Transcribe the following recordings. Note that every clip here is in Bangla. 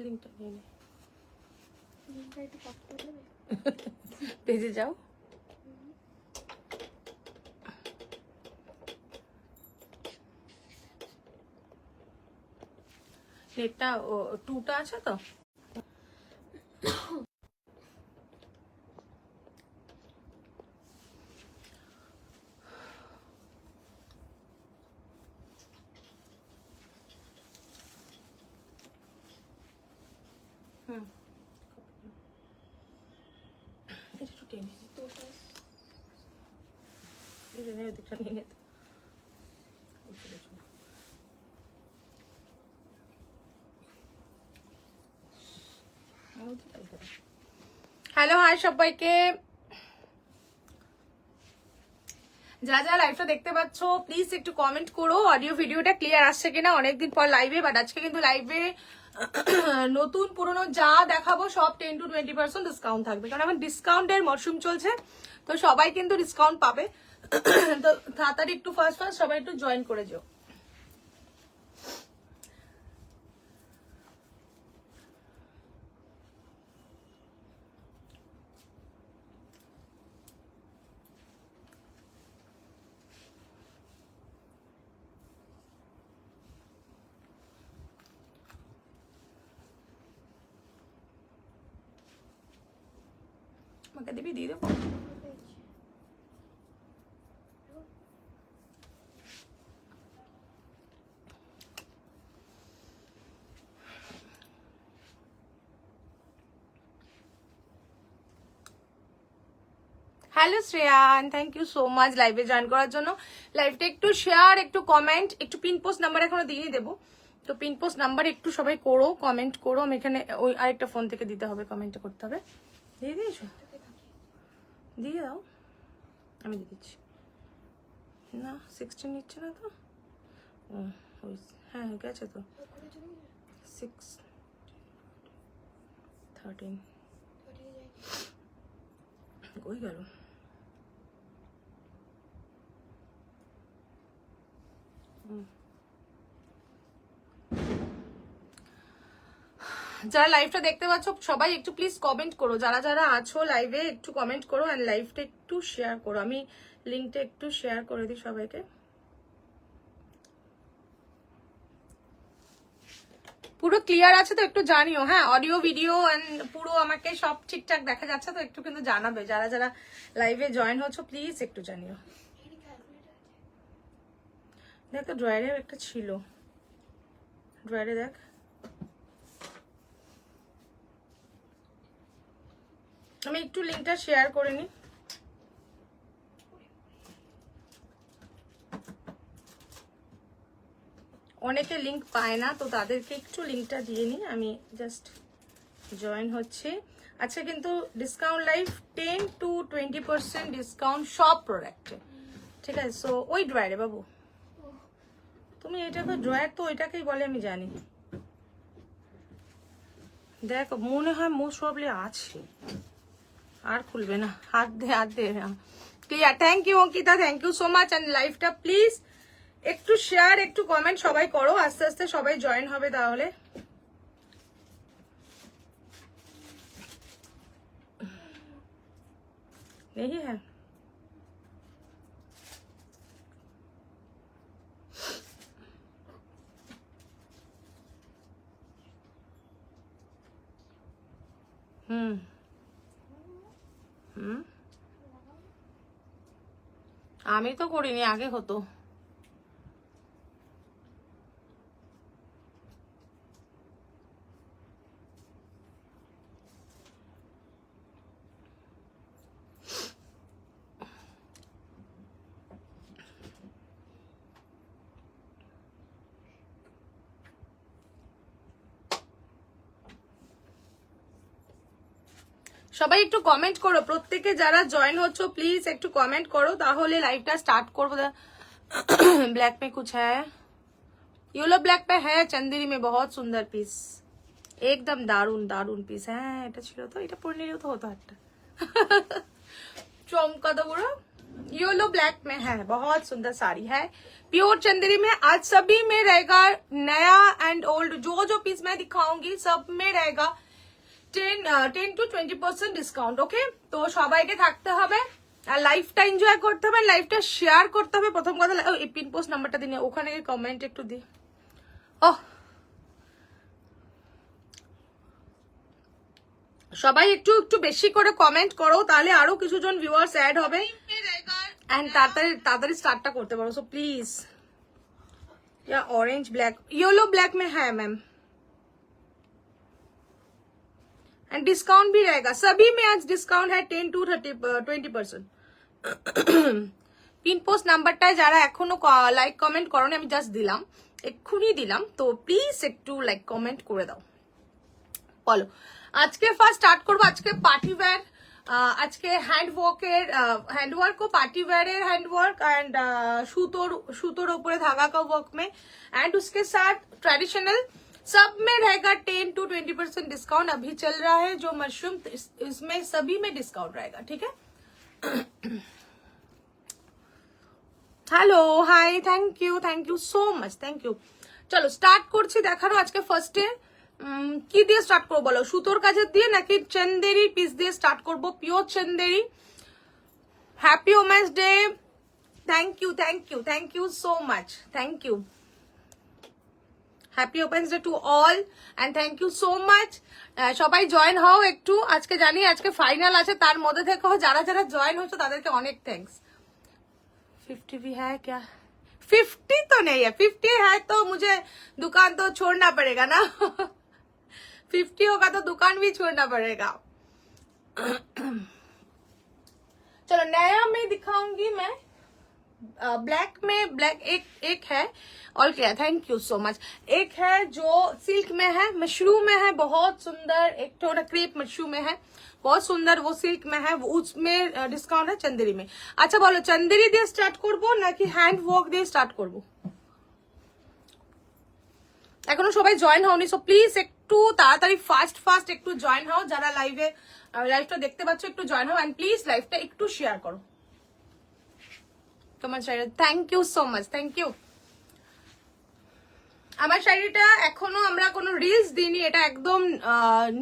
লিঙ্কটা নিয়ে নে, লিঙ্কটা একটু কপি করে দেবে। পেজে যাও। নেটটা 2টা আছে তো? হুম, এটা একটু টেনে নে তো, টেনে ওদিকটা নিয়ে নে তো। হ্যালো, হাই সবাইকে। যারা যারা লাইভটা দেখতে পাচ্ছ প্লিজ একটু কমেন্ট করো অডিও ভিডিওটা ক্লিয়ার আসছে কিনা। অনেকদিন পর লাইভে, বাট আজকে কিন্তু লাইভে নতুন পুরনো যা দেখাবো সব 10 to 20% ডিসকাউন্ট থাকবে, কারণ এখন ডিসকাউন্টের মরশুম চলছে, তো সবাই কিন্তু ডিসকাউন্ট পাবে। তো তাড়াতাড়ি একটু ফার্স্ট সবাই একটু জয়েন করে যাও। আমাকে দিবি, দিয়ে দেবো। Hello Shreyan, thank you so much লাইভে জয়েন করার জন্য। লাইভটা একটু শেয়ার, একটু কমেন্ট, একটু পিন পোস্ট নাম্বার এখনো দিয়ে দেবো, তো পিন পোস্ট নাম্বার একটু সবাই করো, কমেন্ট করো। আমি এখানে ওই আরেকটা ফোন থেকে দিতে হবে, কমেন্টটা করতে হবে। দিয়ে দিয়েছো? দিয়ে দাও, আমি দিয়ে দিচ্ছি। না 16 নিচ্ছে না তো। ও ওই, হ্যাঁ গেছে তো। 6 13 কই গেল? যারা লাইভটা দেখতে পাচ্ছ সবাই একটু প্লিজ কমেন্ট করো, যারা যারা আছো লাইভে একটু কমেন্ট করো, এন্ড লাইভটা একটু শেয়ার করো। আমি লিঙ্কটা একটু শেয়ার করে দিই সবাইকে। পুরো ক্লিয়ার আছে তো একটু জানিও, হ্যাঁ অডিও ভিডিও এন্ড পুরো আমাকে সব ঠিকঠাক দেখা যাচ্ছে তো, একটু কিন্তু জানাবে। যারা যারা লাইভে জয়েন হচ্ছ প্লিজ একটু জানিও। দেখ তো ড্রয়ারে একটা ছিল, ড্রয়ারে দেখ। আমি একটু লিঙ্কটা শেয়ার করে নিই। অনেকে লিঙ্ক পায় না, তো তাদেরকে একটু লিঙ্কটা দিয়ে নিই। আমি জাস্ট জয়েন হচ্ছে। আচ্ছা, কিন্তু ডিসকাউন্ট লাইভ 10 to 20% ডিসকাউন্ট সব প্রোডাক্টে, ঠিক আছে? সো ওই ড্রয়ারে বাবু, তুমি এটা তো ড্রয়ার, তো ওইটাকেই বলে আমি জানি। দেখ মনে হয় মোস্ট প্রবলি আছে, আর খুলবে না। হাত দে, হাত দে। Clear, thank you Ankita, thank you so much. And লাইভটা প্লিজ একটু শেয়ার, একটু কমেন্ট সবাই করো, আস্তে আস্তে সবাই জয়েন হবে তাহলে। नहीं है আমি তো করিনি, আগে হতো। সবাই একটু কমেন্ট করো, প্রত্যেকে যারা জয়েন হচ্ছ প্লিজ একটু কমেন্ট করো, তাহলে লাইভটা স্টার্ট করবো। ब्लैक में कुछ है, येलो ब्लैक पे है, चंदेरी में बहुत सुंदर पीस, একদম দারুন দারুন পিস। হ্যাঁ এটা ছিল তো, এটা পরে নিলেও তো হতো একটা। চমকা তো পুরো। येलो ब्लैक में है, बहुत सुंदर साड़ी है, प्योर चंदेरी में। आज सभी में रहेगा नया एंड ओल्ड, जो जो पीस मैं दिखाऊंगी सब में रहेगा 10 to 20% ডিসকাউন্ট। ওকে, তো সবাইকে থাকতে হবে আর লাইফটা এনজয় করতে হবে, লাইফটা শেয়ার করতে হবে। প্রথম কথা, এই পিন পোস্ট নাম্বারটা দিন, ওখানে কমেন্ট একটু দি। সবাই একটু একটু বেশি করে কমেন্ট করো, তাহলে আরো কিছু জন ভিউয়ার্স অ্যাড হবে এন্ড তাড়াতাড়ি তাড়াতাড়ি স্টার্টটা করতে পারো। সো প্লিজ, या ऑरेंज ब्लैक, येलो ब्लैक में है मैम, एंड डिस्काउंट भी रहेगा। सभी में आज डिस्काउंट है 10 to 20%। পিন পোস্ট নাম্বারটা যারা এখনো লাইক কমেন্ট করোনি, আমি জাস্ট দিলাম, এক্ষুনি দিলাম, তো প্লিজ একটু লাইক কমেন্ট করে দাও। বলো, আজকে ফার্স্ট স্টার্ট করবো। আজকে পার্টি ওয়্যার, আজকে हैंडवर्क को पार्टी वेयर हैंडवर्क एंड सूतोर ऊपर धागा का वर्क में, एंड उसके साथ ट्रेडिशनल सब में रहेगा 10 to 20% डिस्काउंट अभी चल रहा है। जो मशरूम इसमें सभी में डिस्काउंट रहेगा, ठीक है। Hello, hi, thank you so much, thank you. चलो स्टार्ट করছি দেখানো। আজকে ফার্স্টে কি দিয়ে স্টার্ট করবো বলো? সুতোর কাজের দিয়ে নাকি চন্দেরি পিস দিয়ে স্টার্ট করবো? Pure Chanderi. Happy women's day, thank you so much, thank you. Happy women's day to all and thank you so much. সবাই জয়েন হও একটু। আজকে জানি আজকে ফাইনাল আছে, তার মধ্যে থেকে যারা যারা জয়েন হচ্ছে তাদেরকে অনেক থ্যাঙ্কস। 50 भी है क्या? 50 तो नहीं है, 50 है तो मुझे दुकान तो छोड़ना पड़ेगा ना। 50 होगा तो दुकान भी छोड़ना पड़ेगा। चलो नया में दिखाऊंगी मैं। ब्लैक में ब्लैक एक है, all clear, thank you so much. एक है जो सिल्क में है, मशरूम में है, बहुत सुंदर। एक थोड़ा क्रेप मशरूम में है, बहुत सुंदर, वो सिल्क में है, वो उसमें डिस्काउंट है चंदेरी में। अच्छा बोलो, चंदेरी দিয়ে স্টার্ট করব নাকি হ্যান্ড ওয়ার্ক দিয়ে স্টার্ট করব? এখনো সবাই জয়েন হওনি, সো প্লিজ একটু তাড়াতাড়ি ফাস্ট একটু জয়েন হও। যারা লাইভটা দেখতে পাচ্ছ একটু জয়েন হও, এন্ড প্লিজ লাইভটা একটু শেয়ার করো। তোমার sari, thank you so much, thank you. আমার শাড়িটা এখনো আমরা কোনো রিলস দিইনি, এটা একদম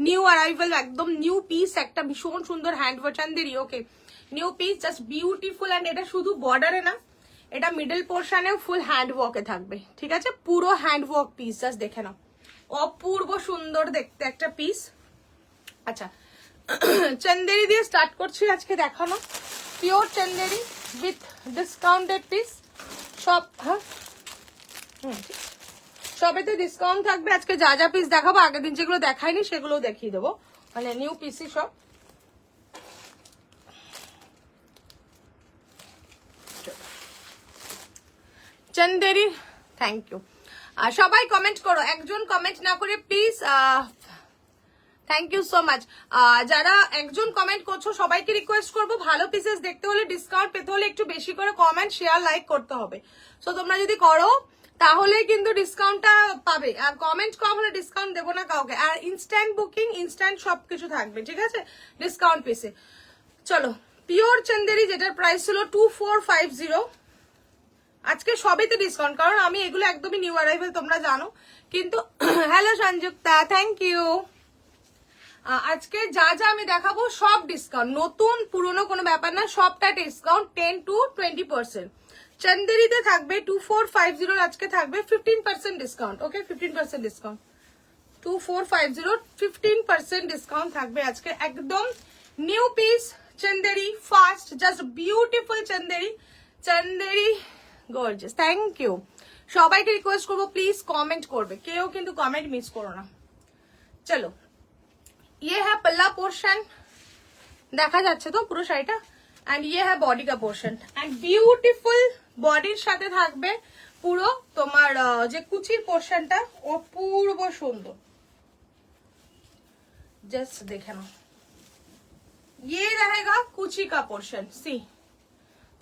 নিউ অ্যারাইভাল, একদম নিউ পিস, একটা ভীষণ সুন্দর handwork Chanderi. Okay, new piece, just beautiful. And এটা শুধু বর্ডারে না, এটা মিডল পোর্শনেও ফুল হ্যান্ডওয়ার্কে থাকবে, ঠিক আছে। পুরো হ্যান্ডওয়ার্ক পিস, জাস্ট দেখে নাও, অপূর্ব সুন্দর দেখতে একটা পিস। আচ্ছা, চন্দেরি দিয়ে স্টার্ট করছি আজকে দেখানো। Pure Chanderi with discounted piece সব। হ্যাঁ, সবেতে ডিসকাউন্ট থাকবে। আজকে যা যা পিস দেখাবো, আগের দিন যেগুলো দেখাইনি সেগুলো দেখিয়ে দেবো, মানে নিউ পিসই সব। Chanderi, thank you. সবাই কমেন্ট করো, একজন কমেন্ট না করে please. Thank you so much. যারা একজন কমেন্ট করছো সবাইকে রিকোয়েস্ট করবো, ভালো পিসেস দেখতে হলে, ডিসকাউন্ট পেতে হলে একটু বেশি করে কমেন্ট, শেয়ার, লাইক করতে হবে। সো তোমরা যদি করো তাহলে কিন্তু ডিসকাউন্টটা পাবে, আর কমেন্ট কম হলে ডিসকাউন্ট দেবো না কাউকে। আর ইনস্ট্যান্ট বুকিং, ইনস্ট্যান্ট সবকিছু থাকবে, ঠিক আছে, ডিসকাউন্ট পিসে। চলো, পিওর চন্দেরি যেটার প্রাইস ছিল 2450, আজকে সবেতে ডিসকাউন্ট, কারণ আমি এগুলো একদমই নিউ অ্যারাইভেল, তোমরা জানো। কিন্তু হ্যালো সংযুক্তা, থ্যাংক ইউ। আজকে যা যা আমি দেখাবো সব ডিসকাউন্ট, নতুন পুরনো কোনো ব্যাপার না, সবটা ডিসকাউন্ট 10 to 20%। চন্দেরিতে থাকবে 2450, আজকে থাকবে 15% ডিসকাউন্ট। ওকে, 15% ডিসকাউন্ট, 2450 15% ডিসকাউন্ট থাকবে আজকে। একদম new piece Chanderi, fast, just beautiful Chanderi, Chanderi gorgeous. Thank you. সবাইকে রিকোয়েস্ট করবো প্লিজ কমেন্ট করবে, কেউ কিন্তু কমেন্ট মিস করো না। চলো, ये है पल्ला पोर्शन, দেখা যাচ্ছে তো পুরো শাড়িটা, এন্ড ये है বডি का पोर्शन, এন্ড বিউটিফুল বডির সাথে থাকবে পুরো তোমার যে কুচির পোর্শনটা, অপূর্ব সুন্দর। জাস্ট দেখে নাও, ये रहेगा কুচি का पोर्शन। সি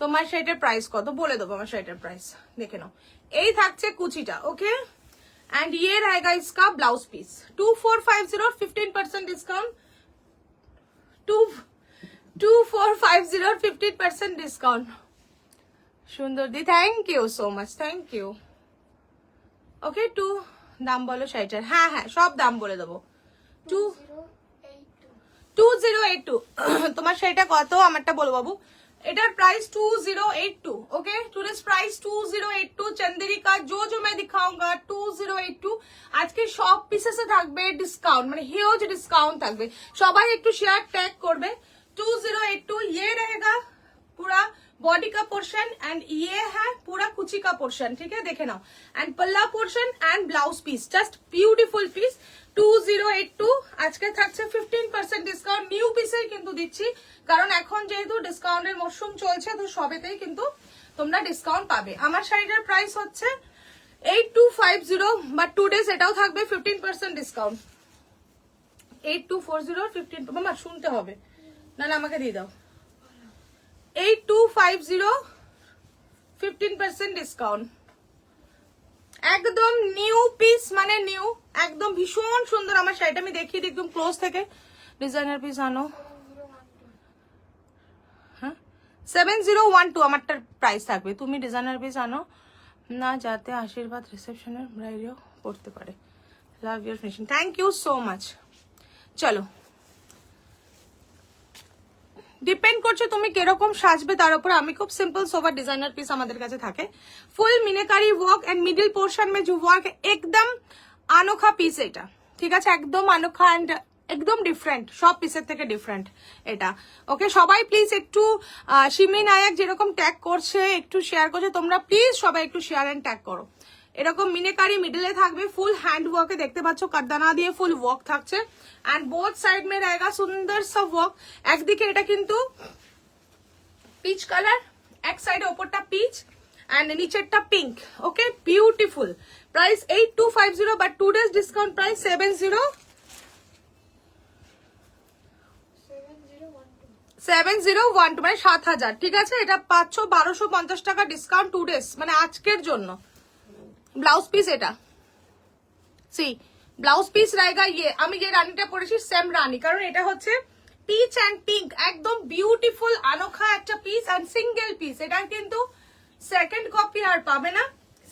তোমার শাড়িটার প্রাইস কত বলে দেবো, আমার শাড়িটার প্রাইস দেখে নাও। এই থাকছে কুচিটা, ওকে। एंड ये रहेगा इसका ब्लाउज पीस 2450, 15% डिस्काउंट। 2450 15% ডিসকাউন্ট। সুন্দর দি, thank you so much, thank you. Okay, টু দাম বলো শাড়িটার। হ্যাঁ হ্যাঁ, সব দাম বলে দেবো। 2082 তোমার শাড়িটা কত আমারটা বলো বাবু। এটার প্রাইস 2082। ওকে, টুডেস প্রাইস 2082 चंदेरी का जो मैं दिखाऊंगा 2082। আজকে সব পিসেসে থাকবে ডিসকাউন্ট, মানে হিউজ ডিসকাউন্ট থাকবে। সবাই একটু শেয়ার ট্যাগ করবে। 2082 ये रहेगा पूरा बॉडी का पोर्शन एंड ये है पूरा कुची का पोर्शन, ठीक है, देखे नाओ। एंड पल्ला portion and blouse piece, just beautiful piece. 2082 আজকে থাকছে 15% ডিসকাউন্ট। নিউ পিসে কিন্তু দিচ্ছি, কারণ এখন যেহেতু ডিসকাউন্টের মরশুম চলছে, তো সবেতেই কিন্তু তোমরা ডিসকাউন্ট পাবে। আমার শাড়িটার প্রাইস হচ্ছে 8250, বাট টুডেস এটাও থাকবে 15% ডিসকাউন্ট। 8240 15, মামা শুনতে হবে, নাহলে আমাকে দিয়ে দাও। 8250 15% ডিসকাউন্ট, একদম নিউ পিস, মানে নিউ, একদম ভীষণ সুন্দর। আমার শাড়িটা আমি দেখিয়ে দিই একদম ক্লোজ থেকে। ডিজাইনার পিস আনো। হ্যাঁ, 7012 আমারটার প্রাইস থাকবে। তুমি ডিজাইনার পিস আনো না, যাতে আশীর্বাদ রিসেপশনের ব্রাইডেও পড়তে পারে। Love your finishing, thank you so much. চলো, ডিপেন্ড করছে তুমি কিরকম সাজবে তার উপর। আমি খুব सिंपल सोबर डिजाइनर पीस আমাদের কাছে থাকে। Full meenakari work and middle portion में जो वर्क একদম अनोखा পিস এটা, ঠিক আছে, একদম अनोखा এন্ড একদম ডিফারেন্ট, সব পিসের থেকে ডিফারেন্ট এটা। ওকে, সবাই প্লিজ একটু শিমলি নায়ক যেরকম ট্যাগ করছে, একটু শেয়ার করছে, তোমরা প্লিজ সবাই একটু শেয়ার এন্ড ট্যাগ করো। এরকম মিনাকারি মিডলে থাকবে, ফুল হ্যান্ড ওয়ার্কে দেখতে পাচ্ছ, কারদানা দিয়ে ফুল ওয়ার্ক থাকছে। एंड बोथ साइड में रहेगा सुंदर सा वर्क। একদিকে এটা কিন্তু পিচ কালার, এক সাইডে ওপরটা পিচ এন্ড নিচেরটা pink. Okay, beautiful. Price 8250, but two days discount price 7012, মানে 7000, ঠিক আছে। এটা পাচ্ছ 1250 টাকা ডিসকাউন্ট টু ডেজ, মানে আজকের জন্য। ব্লাউজ পিস এটা, সি ব্লাউজ পিস रहेगा ये। আমি যে রানীটা পরেছি সেম রানী, কারণ এটা হচ্ছে পিচ এন্ড পিঙ্ক, একদম বিউটিফুল अनोखा একটা পিস এন্ড সিঙ্গেল পিস। এটা কিন্তু সেকেন্ড কপি আর পাবে না,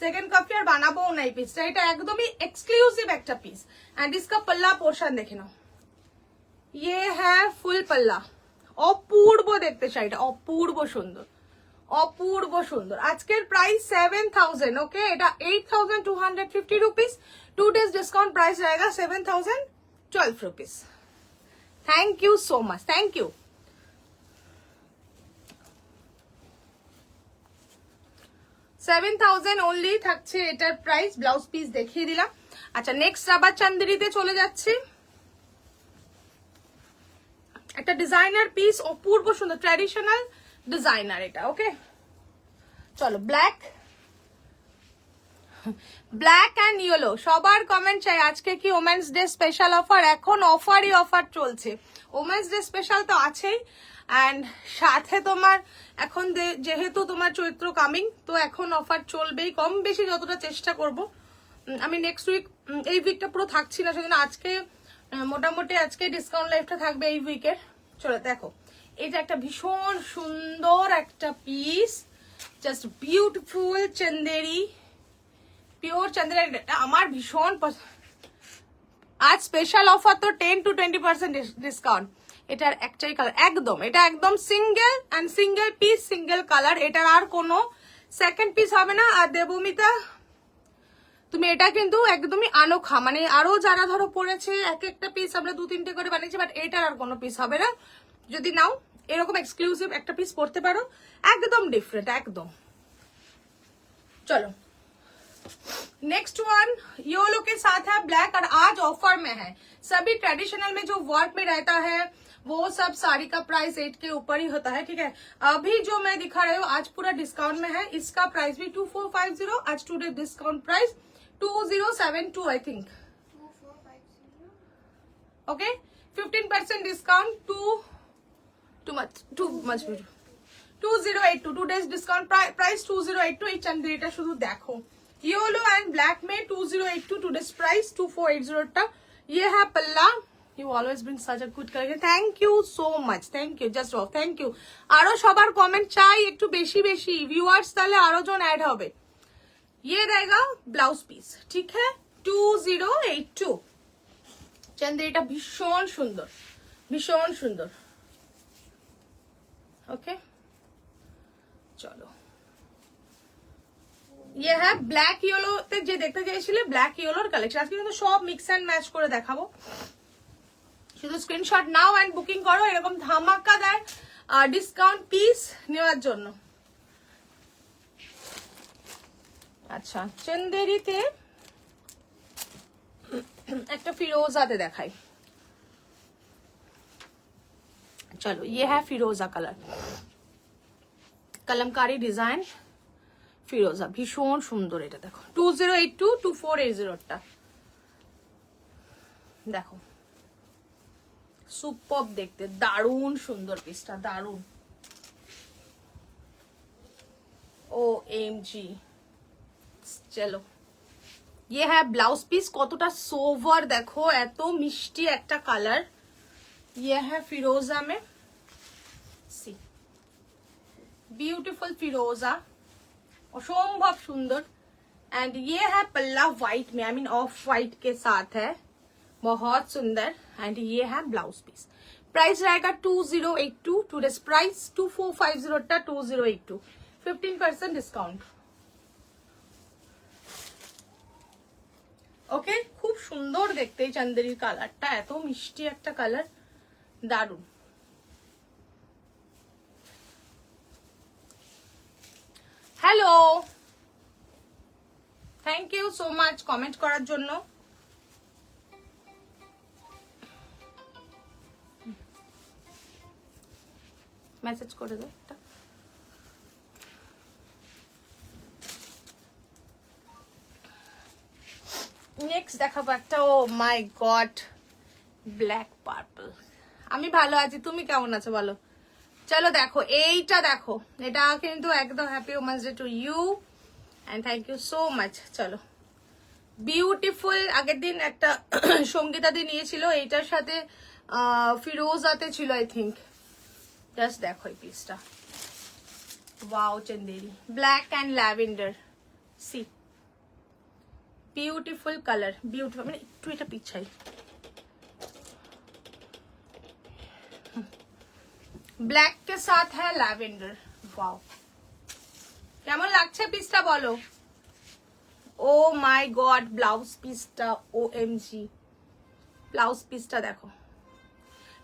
সেকেন্ড কপি আর বানাবো না এই পিসটা। এটা একদমই এক্সক্লুসিভ একটা পিস। এন্ড इसका पल्ला पोर्शन দেখে নাও, ये है फुल पल्ला। অপূর্ব দেখতে শাড়িটা, অপূর্ব সুন্দর, অপূর্ব সুন্দর। আজকের প্রাইস 7000। ওকে, এটা 8250 rupees. Two days discount price रहेगा 7012 rupees. Thank you so much, thank you. 7000 only থাকছে এটার প্রাইস। ব্লাউজ পিস দেখিয়ে দিলাম। আচ্ছা, নেক্সট আবার চান্দেরিতে চলে যাচ্ছি। একটা ডিজাইনার পিস, অপূর্ব সুন্দর ট্র্যাডিশনাল ডিজাইনার এটা। ওকে, চলো, ব্ল্যাক ব্ল্যাক এন্ড ইয়েলো। সবার কমেন্ট চাই আজকে কি ওমেন্স ডে স্পেশাল অফার। এখন অফারই অফার চলছে, ওমেন্স ডে স্পেশাল তো আছেই, এন্ড সাথে তোমার এখন যেহেতু তোমার চৈত্র কামিং, তো এখন অফার চলবেই, কম বেশি যতটা চেষ্টা করব। আমি নেক্সট উইক, এই উইকটা পুরো থাকছি না, সেজন্য আজকে মোটামুটি আজকে ডিসকাউন্ট লাইফটা থাকবে এই উইকের। চলো দেখো, এটা একটা ভীষণ সুন্দর একটা piece, just beautiful Chanderi, pure Chanderi. আমার ভীষণ আজ স্পেশাল অফার তো 10 to 20% ডিসকাউন্ট। এটার একটাই কালার, একদম এটা একদম single and single piece, single colour. এটার আর কোনো সেকেন্ড পিস হবে না। আর দেবমিতা, তুমি এটা কিন্তু একদমই अनोखा, মানে আরো যারা ধরো পড়েছে এক একটা পিস আমরা 2-3টে করে বানিয়েছি, বাট এটার আর কোনো পিস হবে না। যদি নাও এরকম এক্সক্লুসিভ একটা পিস পড়তে পারো, একদম ডিফারেন্ট, একদম। चलो नेक्स्ट वन येलो के साथ है ब्लैक, और आज ऑफर में है। सभी ट्रेडिशनल में जो वर्क में रहता है वो सब साड़ी का प्राइस 8 के ऊपर ही होता है, ठीक है। अभी जो मैं दिखा रही हूँ आज पूरा डिस्काउंट में है। इसका प्राइस भी 2450, आज today discount price 2072 I think. 2450, okay, 15% discount, too much 2082, 2 days discount price 2082। এই চান্দেরিটা শুধু দেখো, येलो एंड ब्लैक में 2082, टू डेज प्राइस 2480 টা। ये है पल्ला, You always bring such a good collection. Thank you so much. Thank you. Just wow. Thank you. আরো সবার কমেন্ট চাই একটু বেশি বেশি ভিউয়ার্স, তাহলে আরো জন অ্যাড হবে। ये रहेगा ব্লাউজ পিস, ঠিক है 2082। চন্দ্রিটা ভীষণ সুন্দর, ভীষণ সুন্দর। ওকে চলো, ये है ব্ল্যাক ইয়েলো তে যে দেখতে চাইছিলে ব্ল্যাক ইয়েলোর কালেকশন। আজকে কিন্তু সব মিক্স এন্ড ম্যাচ করে দেখাবো, শুধু স্ক্রিনশট নাও এন্ড বুকিং করো এরকম ধামাকাদার ডিসকাউন্ট পিস নেওয়ার জন্য। আচ্ছা, চন্দেরিতে একটা ফিরোজাতে দেখাই। चलो ये है फिरोजा कलर, कलमकारी डिजाइन ফিরোজা, ভীষণ সুন্দর। এটা দেখো 2082 2480টা দেখো, সুপার দেখতে, দারুণ সুন্দর পিসটা, দারুণ। OMG। চলো ये है ব্লাউজ পিস, কতটা সোভার দেখো, এত মিষ্টি একটা কালার। ये है फिरोजा में, सी ब्यूटीफुल फिरोजा, असंभव सुंदर। एंड ये है पल्ला व्हाइट में, आई मीन ऑफ व्हाइट के साथ है, बहुत सुंदर। एंड ये है ब्लाउज पीस। प्राइस रहेगा 2082, टूडेज प्राइस 2450 टा 2082, 15% डिस्काउंट। ওকে, খুব সুন্দর দেখতে এই চন্দেরির কালারটা, এত মিষ্টি একটা কালার, দারুন। Hello, thank you so much comment করার জন্য। মেসেজ করে দাও একটা। নেক্সট দেখাবো একটা, oh my god, black purple. আমি ভালো আছি, তুমি কেমন আছো বলো? চলো দেখো এইটা, দেখো এটা কিন্তু একদম happy women's day to you and thank you so much. চলো বিউটিফুল, আগের দিন একটা সঙ্গীতা দি নিয়েছিল, এইটার সাথে ফিরোজাতে ছিল আই থিঙ্ক। জাস্ট দেখো এই পিসটা, wow Chanderi, black and lavender, C beautiful colour, beautiful. মানে একটু এটা পিছাই, ব্ল্যাক के साथ है लैवेंडर। वाओ, কেমন লাগছে পিসটা বলো? ও মাই গড, ব্লাউজ পিসটা OMG, ব্লাউজ পিসটা দেখো,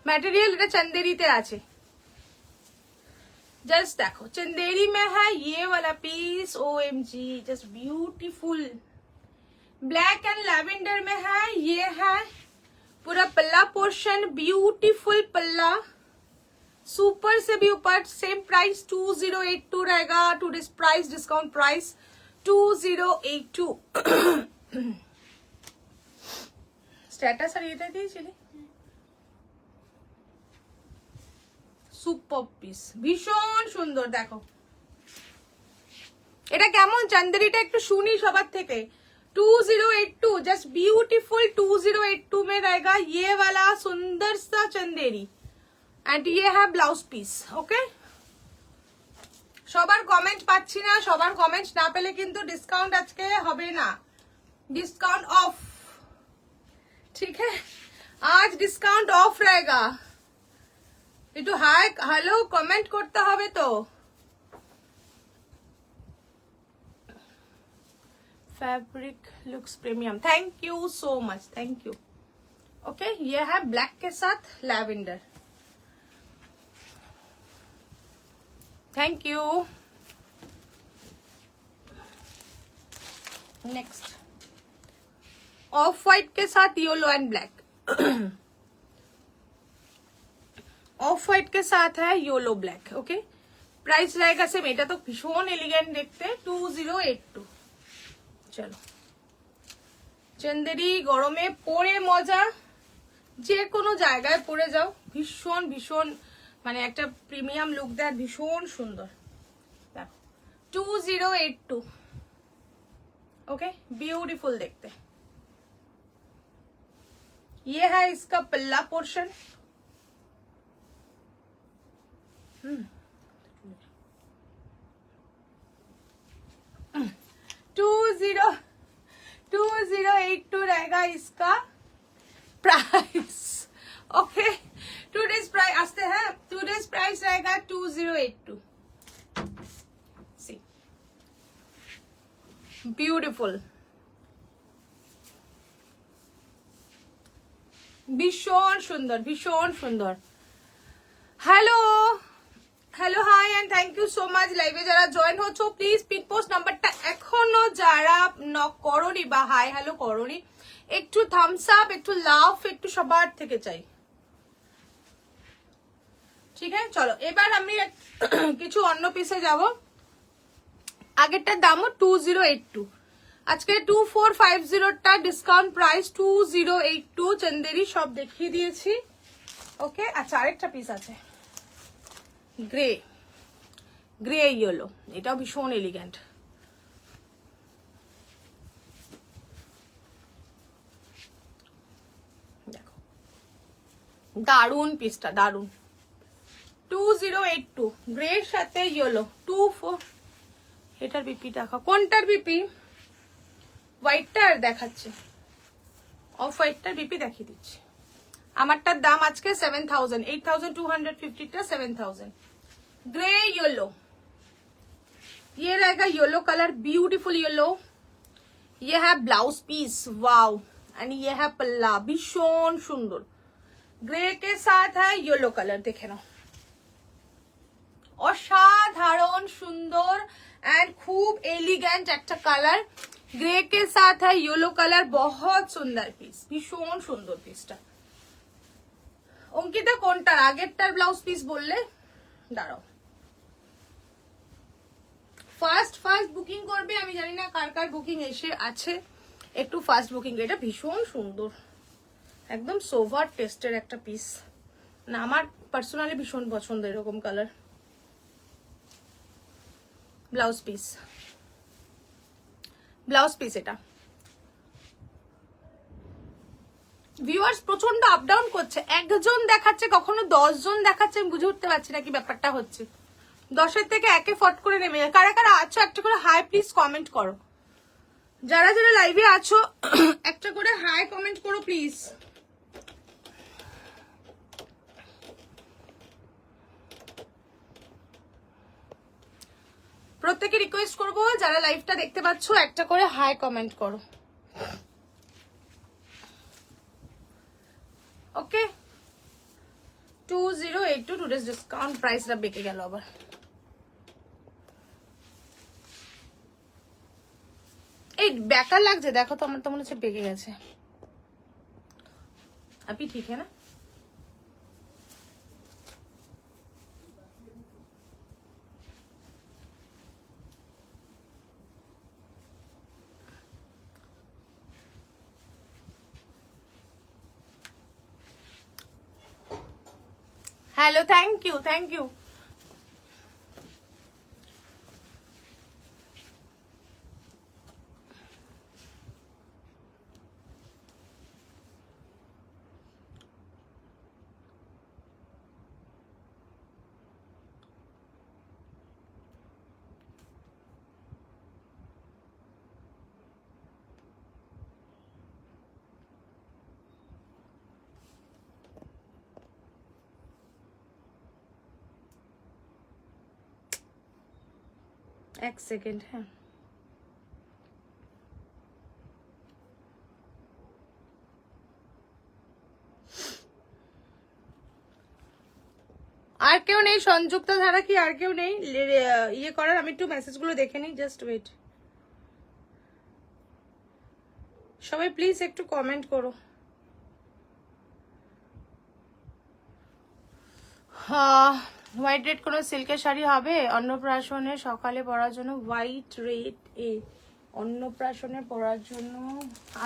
ম্যাটেরিয়াল এটা চন্দেরিতে আছে। जस्ट देखो चंदेरी में है ये वाला piece, OMG just beautiful. Black and lavender में है, ये है पूरा पल्ला पोर्शन, ब्यूटीफुल पल्ला, सुपर से भी ऊपर। सेम प्राइस 2082 रहेगा, today's price discount price 2082। Status আর এটা দিয়েছিলে, সুপার পিস, ভীষণ সুন্দর। দেখো এটা কেমন চন্দেরিটা একটু শুনি সবার থেকে। 2082 जस्ट ब्यूटीफुल 2082 में रहेगा ये वाला सुंदर सा चंदेरी एंड ये है ब्लाउज पीस। ओके, সবার কমেন্ট পাচ্ছি না, সবার কমেন্ট না পেলে কিন্তু ডিসকাউন্ট আজকে হবে না, ডিসকাউন্ট অফ, ঠিক है आज ডিসকাউন্ট অফ रहेगा। একটু হাই হ্যালো কমেন্ট করতে হবে তো। Fabric looks premium, thank you so much, thank you. Okay, ये है ब्लैक के साथ lavender, thank you. Next of white के साथ yellow and black, of white के साथ है येलो ब्लैक। ओके, प्राइस रहेगा सेम, এটা তো ভীষণ এলিগেন্ট দেখতে, 2082। চলো চন্দেরি গরমে পরে মজা, যে কোনো জায়গায় পরে যাও, ভীষণ ভীষণ মানে একটা প্রিমিয়াম লুক দেয়, ভীষণ সুন্দর। দেখো 2082, ওকে, বিউটিফুল দেখতে, ये है इसका पल्ला पोर्शन। 2082 रहेगा इसका प्राइस। ओके, टूडेज प्राइस आते हैं, टूडेज प्राइस रहेगा 2082। सी ब्यूटिफुल, ভীষণ সুন্দর, ভীষণ সুন্দর। Hello hello, hi and thank you so much. লাইভে যারা জয়েন হচ্ছ প্লিজ পিন পোস্ট নাম্বারটা এখনো যারা নক করনি বা হাই হ্যালো করনি, একটু থামস আপ, একটু লাভ, একটু সবার থেকে চাই। ঠিক আছে, চলো এবার আমি কিছু অন্য পিসে যাব। আগেরটার দামও 2082, আজকে 2450টা ডিসকাউন্ট প্রাইস 2082 চন্দেরি সব দেখিয়ে দিয়েছি। ওকে, আচ্ছা আরেকটা পিস আছে গ্রে, গ্রে ইয়েলো, এটাও ভীষণ এলিগেন্ট। দেখো দারুন পিসটা, দারুন। 2082 গ্রের সাথে ইয়েলো 24। এটার বিপি দেখো, কোনটার বিপি? হোয়াইটটার দেখাচ্ছে, অফ হোয়াইটটার বিপি দেখিয়ে দিচ্ছি। আমারটার দাম আজকে 7000, 8250টা 7000। ग्रे येलो, ये रहेगा येलो कलर, ब्यूटीफुल येलो। ये है ब्लाउज पीस, वाव, एंड ये है पल्ला, भीषण सुंदर। ग्रे के साथ है येलो कलर, देखे ना অসাধারণ সুন্দর एंड खूब एलिगेंट একটা কালার। ग्रे के साथ है येलो कलर, बहुत सुंदर पीस, भीषण सुंदर পিসটা। অঙ্কিতা কোনটার আগেরটার ব্লাউজ পিস বললে? দাঁড়াও, ফার্স্ট বুকিং করবে, আমি জানি না কার কার বুকিং এসে আছে, একটু ফার্স্ট বুকিং। এটা ভীষণ সুন্দর, একদম সোভার টেস্টের একটা পিস, না আমার পার্সোনালি ভীষণ পছন্দ এরকম colour. Blouse piece, blouse piece এটা। ভিউয়ার্স প্রচন্ড আপ ডাউন করছে, একজন দেখাচ্ছে কখনো 10 জন দেখাচ্ছে, আমি বুঝে উঠতে পারছি না কি ব্যাপারটা হচ্ছে। 10-এর থেকে একে ফট করে নেমে যায়। কারা কারা আছো একটা করে হাই প্লিজ কমেন্ট করো। যারা যারা লাইভে আছো একটা করে হাই কমেন্ট করো প্লিজ। প্রত্যেকে রিকোয়েস্ট করবো যারা লাইভটা দেখতে পাচ্ছ একটা করে হাই কমেন্ট করো। ওকে, 2082 টুডেজ ডিসকাউন্ট প্রাইসটা বেঁকে গেল আবার। এই বেকার লাগছে, দেখো তো আমার তো মনে হচ্ছে বেঁকে গেছে। আপনি ঠিক है ना? Hello, thank you, thank you. एक सेकेंड है, আর কেউ নেই সংযুক্ত ধারা কি? আর কেউ নেই ইয়ে করার? আমি একটু মেসেজগুলো দেখে নিই, জাস্ট ওয়েট। সবাই প্লিজ একটু কমেন্ট করো। হোয়াইট রেড কোনো সিল্কের শাড়ি হবে অন্নপ্রাশনে সকালে পরার জন্য? হোয়াইট রেড এ অন্নপ্রাশনে পরার জন্য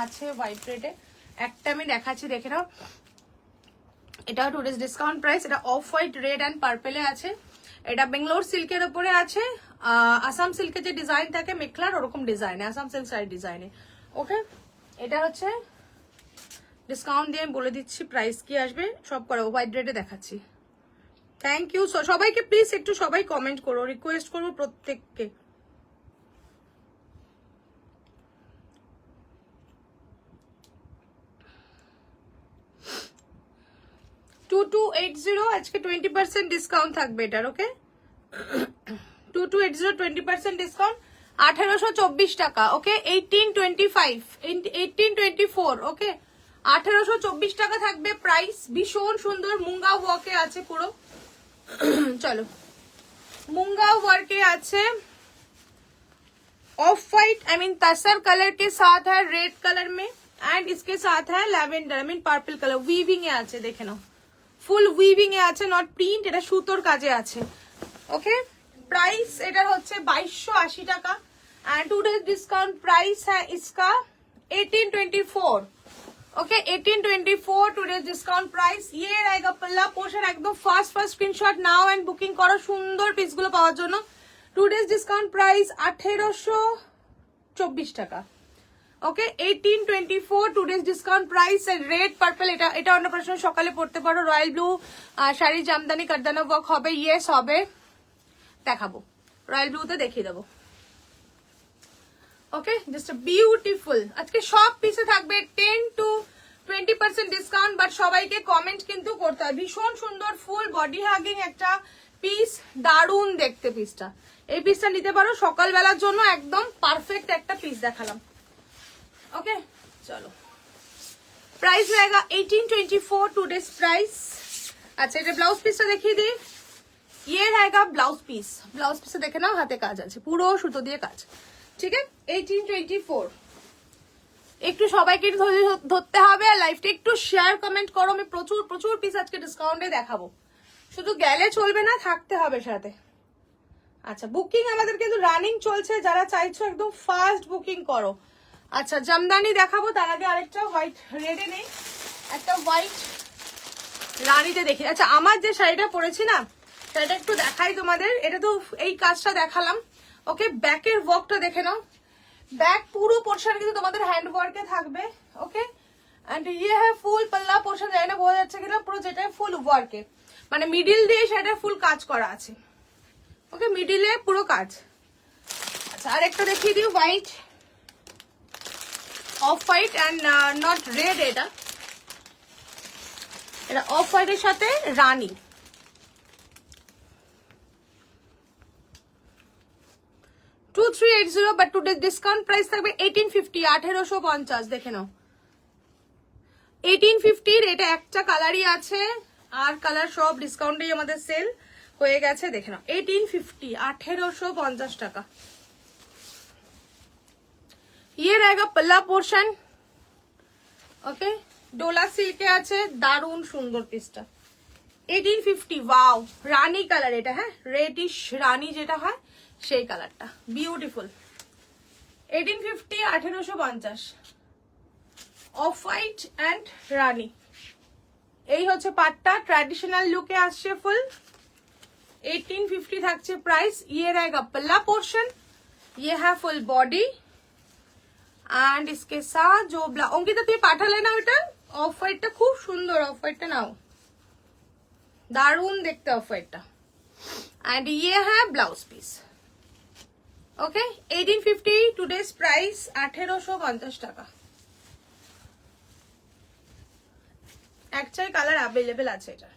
আছে হোয়াইট রেডে একটা, আমি দেখাচ্ছি, দেখে নাও। এটা টুডেজ ডিসকাউন্ট প্রাইস, এটা অফ হোয়াইট রেড অ্যান্ড পার্পেলে আছে। এটা বেঙ্গলোর সিল্কের উপরে আছে, আসাম সিল্কের যে ডিজাইন থাকে মেখলার ওরকম ডিজাইনে, আসাম সিল্ক শাড়ি ডিজাইনে। ওকে, এটা হচ্ছে ডিসকাউন্ট দিয়ে আমি বলে দিচ্ছি প্রাইস কি আসবে, সব করা হোয়াইট রেডে দেখাচ্ছি। থ্যাংক ইউ সবাইকে, প্লিজ একটু সবাই কমেন্ট করো, রিকোয়েস্ট করবো প্রত্যেককে। আজকে 20% ডিসকাউন্ট থাকবে এটার, ওকে 2280 20% ডিসকাউন্ট 1824 টাকা, ওকে 1824, ওকে 1824 টাকা থাকবে প্রাইস। ভীষণ সুন্দর মুঙ্গা ওয়ার্কে আছে পুরো। চলো मुंगा वर्क के आछे, off white I mean tussar colour के साथ है रेड कलर में, एंड इसके साथ है lavender I mean purple colour, weaving ए आछे, देखे नाओ फुल वीविंग ए आछे, नॉट प्रिंट, এটা সুতোর কাজে আছে। ওকে प्राइस এটার হচ্ছে 2280 টাকা, एंड टुडे डिस्काउंट प्राइस है इसका 1824, ओके 1824 टुडे डिस्काउंट प्राइस। ये रहेगा पल्ला पोर्शन, एकदम fast screenshot now and booking करो সুন্দর পিসগুলো পাওয়ার জন্য। টুডেজ ডিসকাউন্ট প্রাইস 1824 টাকা, okay 1824 today's discount price. And red purple, এটা অন্নপ্রাশন সকালে পড়তে পারো। রয়্যাল ব্লু শাড়ি জামদানি কারদানা ওয়ার্ক হবে, ইয়েস হবে, দেখাবো রয়্যাল ব্লুতে দেখিয়ে দেবো। Okay just beautiful. আজকে সব পিসে থাকবে 10 to 20% ডিসকাউন্ট, বাট সবাইকে কমেন্ট কিন্তু করতে হবে। ভীষণ সুন্দর ফুল বডি হাগিং একটা পিস, দারুণ দেখতে পিসটা। এই পিসটা নিতে পারো সকালবেলার জন্য, একদম পারফেক্ট একটা পিস দেখালাম। ওকে চলো प्राइस रहेगा 1824 टुडेज प्राइस। अच्छा এটা ব্লাউজ পিসটা দেখিয়ে দিই। ये रहेगा ब्लाउज पीस, ब्लाउज पीस देखे ना हाथे काज আছে, পুরো সুতো দিয়ে কাজ, ঠিক আছে 1824। একটু সবাইকে ধরতে হবে, আর লাইভটা একটু শেয়ার কমেন্ট করো। আমি প্রচুর প্রচুর পিস আজকে ডিসকাউন্টে দেখাবো, শুধু গেলে চলবে না, থাকতে হবে সাথে। আচ্ছা বুকিং আমাদের কিন্তু রানিং চলছে, যারা চাইছো একদম ফাস্ট বুকিং করো। আচ্ছা জামদানি দেখাবো, তার আগে আরেকটা হোয়াইট রেডে নেই, একটা হোয়াইট রানীতে দেখি। আচ্ছা আমার যে শাড়িটা পরেছি না, শাড়িটা একটু দেখাই তোমাদের। এটা তো এই কাজটা দেখালাম, ওকে ব্যাকের ওয়ার্কটা দেখে নাও। बैक पूरा पोर्शन কিন্তু তোমাদের হ্যান্ড ওয়ার্কে থাকবে, ওকে এন্ড ये है ফুল পাল্লা পোর্শন, জানি না বোঝা যাচ্ছে কিনা, পুরো যেটা ফুল ওয়ার্কে, মানে মিডল দিয়ে সেটা ফুল কাজ করা আছে, ওকে মিডলে পুরো কাজ। আচ্ছা আর একটা দেখিয়ে দিই, white off white and not red, এটা অফ হোয়াইটের সাথে রানী। Two 380 but today discount price থাকবে 1850, 1850 দেখে নাও 1850। এটা একটা কালারই আছে, আর কালার সব ডিসকাউন্টেই আমাদের সেল হয়ে গেছে, দেখে নাও 1850, 1850 টাকা। ये रहेगा पल्ला पोर्शन, ओके डोला सिल्के আছে, দারুণ সুন্দর পিসটা 1850। ওয়াও রানী কালার এটা, হ্যাঁ রেডিশ রানী যেটা হয় সেই কালারটা, বিউটিফুল 1850, 1850 অফ হোয়াইট এন্ড রানী। এই হচ্ছে পাটটা, ট্র্যাডিশনাল লুকে আসছে ফুল, 1850 থাকছে প্রাইস। ये रहेगा पल्ला पोर्शन, ये है फुल बॉडी एंड इसके साथ जो অঙ্কিতা তুই পাঠালে না ওটা অফ হোয়াইটটা, খুব সুন্দর অফ হোয়াইটটা, নাও দারুণ দেখতে অফ হোয়াইটটা। एंड ये है blouse piece, okay 1850 today's price 1850 টাকা। একটাই কালার अवेलेबल আছে এটা,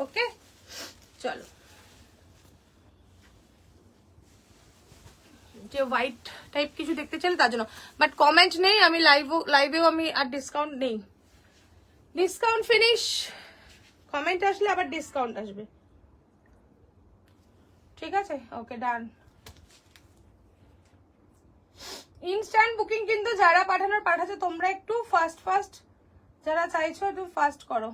ওকে চলো যে হোয়াইট টাইপ কিছু দেখতে চাইলে তার জন্য, বাট কমেন্ট নেই, আমি লাইভেও আমি আর ডিসকাউন্ট নেই, ডিসকাউন্ট ফিনিশ। কমেন্ট আসলে আবার ডিসকাউন্ট আসবে, ঠিক আছে ওকে ডান। ইনস্ট্যান্ট বুকিং কিন্তু যারা পাঠাচ্ছে তোমরা একটু ফাস্ট যারা চাইছো একটু ফাস্ট করো।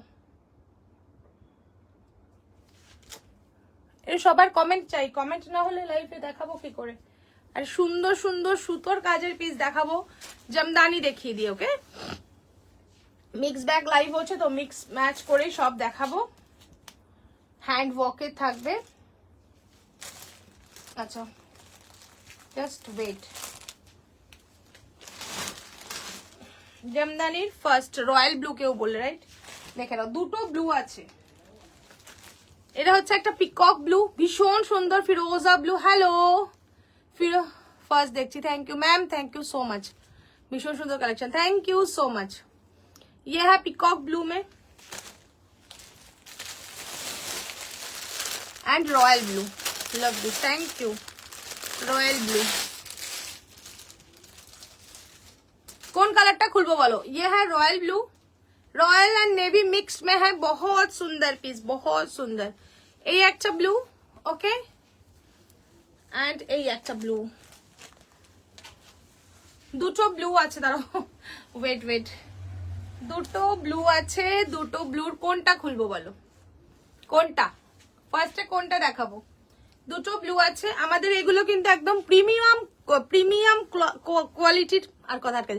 এর সবার কমেন্ট চাই, কমেন্ট না হলে লাইভে দেখাবো কি করে। আর সুন্দর সুন্দর সুতোর কাজের পিস দেখাবো, জামদানি দেখিয়ে দিই, ওকে মিক্স ব্যাগ লাইভ হচ্ছে তো মিক্স ম্যাচ করে সব দেখাবো, হ্যান্ড ওয়ার্কে থাকবে। আচ্ছা জাস্ট ওয়েট, জামদানির ফার্স্ট রয়্যাল ব্লু কেউ বলে, রাইট? দেখে নাও দুটো ব্লু আছে। এটা হচ্ছে একটা পিকক ব্লু, ভীষণ সুন্দর ফিরোজা ব্লু। হ্যালো ফার্স্ট দেখছি, thank you ma'am, thank you so much. भीषण सुंदर collection, thank you so much. ये है पिकॉक ब्लू में and royal blue, love this, thank you. Royal blue कौन कलर खुलबो बोलो? ये है royal blue, royal and navy mix में है, बहुत सुंदर पीस, बहुत सुंदर। এই একটা ব্লু, ওকে, এন্ড এই একটা ব্লু, দুটো ব্লু আছে, দাঁড়াও ওয়েট ওয়েট, দুটো ব্লু আছে, দুটো ব্লুর কোনটা খুলবো বলো? কোনটা ফার্স্টে কোনটা দেখাবো? দুটো ব্লু আছে আমাদের, এগুলো কিন্তু একদম প্রিমিয়াম প্রিমিয়াম কোয়ালিটির, আর কথা আটকে,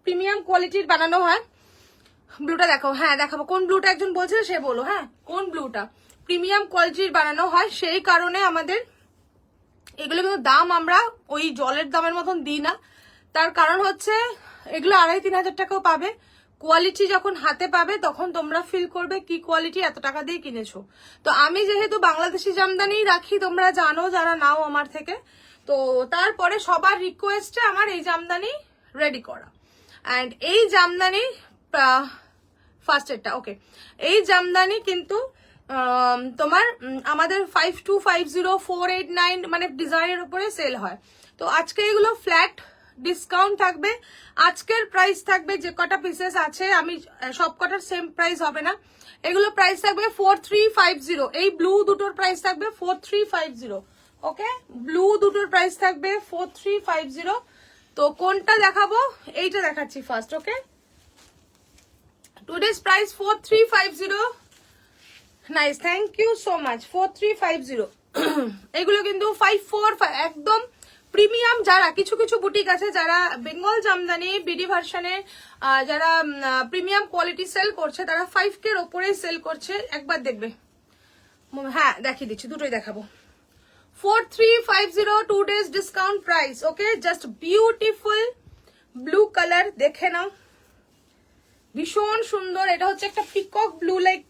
প্রিমিয়াম কোয়ালিটির বানানো হয়। ব্লুটা দেখো, হ্যাঁ দেখাবো। কোন ব্লুটা একজন বলছিল, সে বলো, হ্যাঁ কোন ব্লুটা? প্রিমিয়াম কোয়ালিটির বানানো হয়, সেই কারণে আমাদের এগুলো কিন্তু দাম আমরা ওই জলের দামের মতন দিই না। তার কারণ হচ্ছে এগুলো 2500-3000 টাকাও পাবে, কোয়ালিটি যখন হাতে পাবে তখন তোমরা ফিল করবে কি কোয়ালিটি, এত টাকা দিয়ে কিনেছো। তো আমি যেহেতু বাংলাদেশি জামদানি রাখি, তোমরা জানো যারা নাও আমার থেকে, তো তারপরে সবার রিকোয়েস্টে আমার এই জামদানি রেডি করা। অ্যান্ড এই জামদানি ফার্স্ট এরটা, ওকে, এই জামদানি কিন্তু তোমার আমাদের 5250-489 মানে ডিজাইনের উপরে সেল হয়। তো আজকে এগুলো ফ্ল্যাট ডিসকাউন্ট থাকবে, আজকের প্রাইস থাকবে যে কটা পিসেস আছে, আমি সব কটার সেম প্রাইস হবে না, এগুলো প্রাইস থাকবে 4350। এই ব্লু দুটোর প্রাইস থাকবে 4350, ওকে, ব্লু দুটোর প্রাইস থাকবে 4350। তো কোনটা দেখাবো? এইটা দেখাচ্ছি first, okay. Today's price 4350, nice, thank you so much. 4350 এগুলো কিন্তু 545 একদম প্রিমিয়াম। যারা কিছু কিছু বুটিক আছে যারা বেঙ্গল জামদানি বিডি ভার্সনে যারা প্রিমিয়াম কোয়ালিটি সেল করছে, তারা 5K এর ওপরে সেল করছে, একবার দেখবে। হ্যাঁ দেখিয়ে দিচ্ছি, দুটোই দেখাবো। 4350 2 days ডিসকাউন্ট প্রাইস, ওকে, জাস্ট বিউটিফুল ব্লু কালার, দেখে নাও, ভীষণ সুন্দর। এটা হচ্ছে একটা পিকক ব্লু, লাইক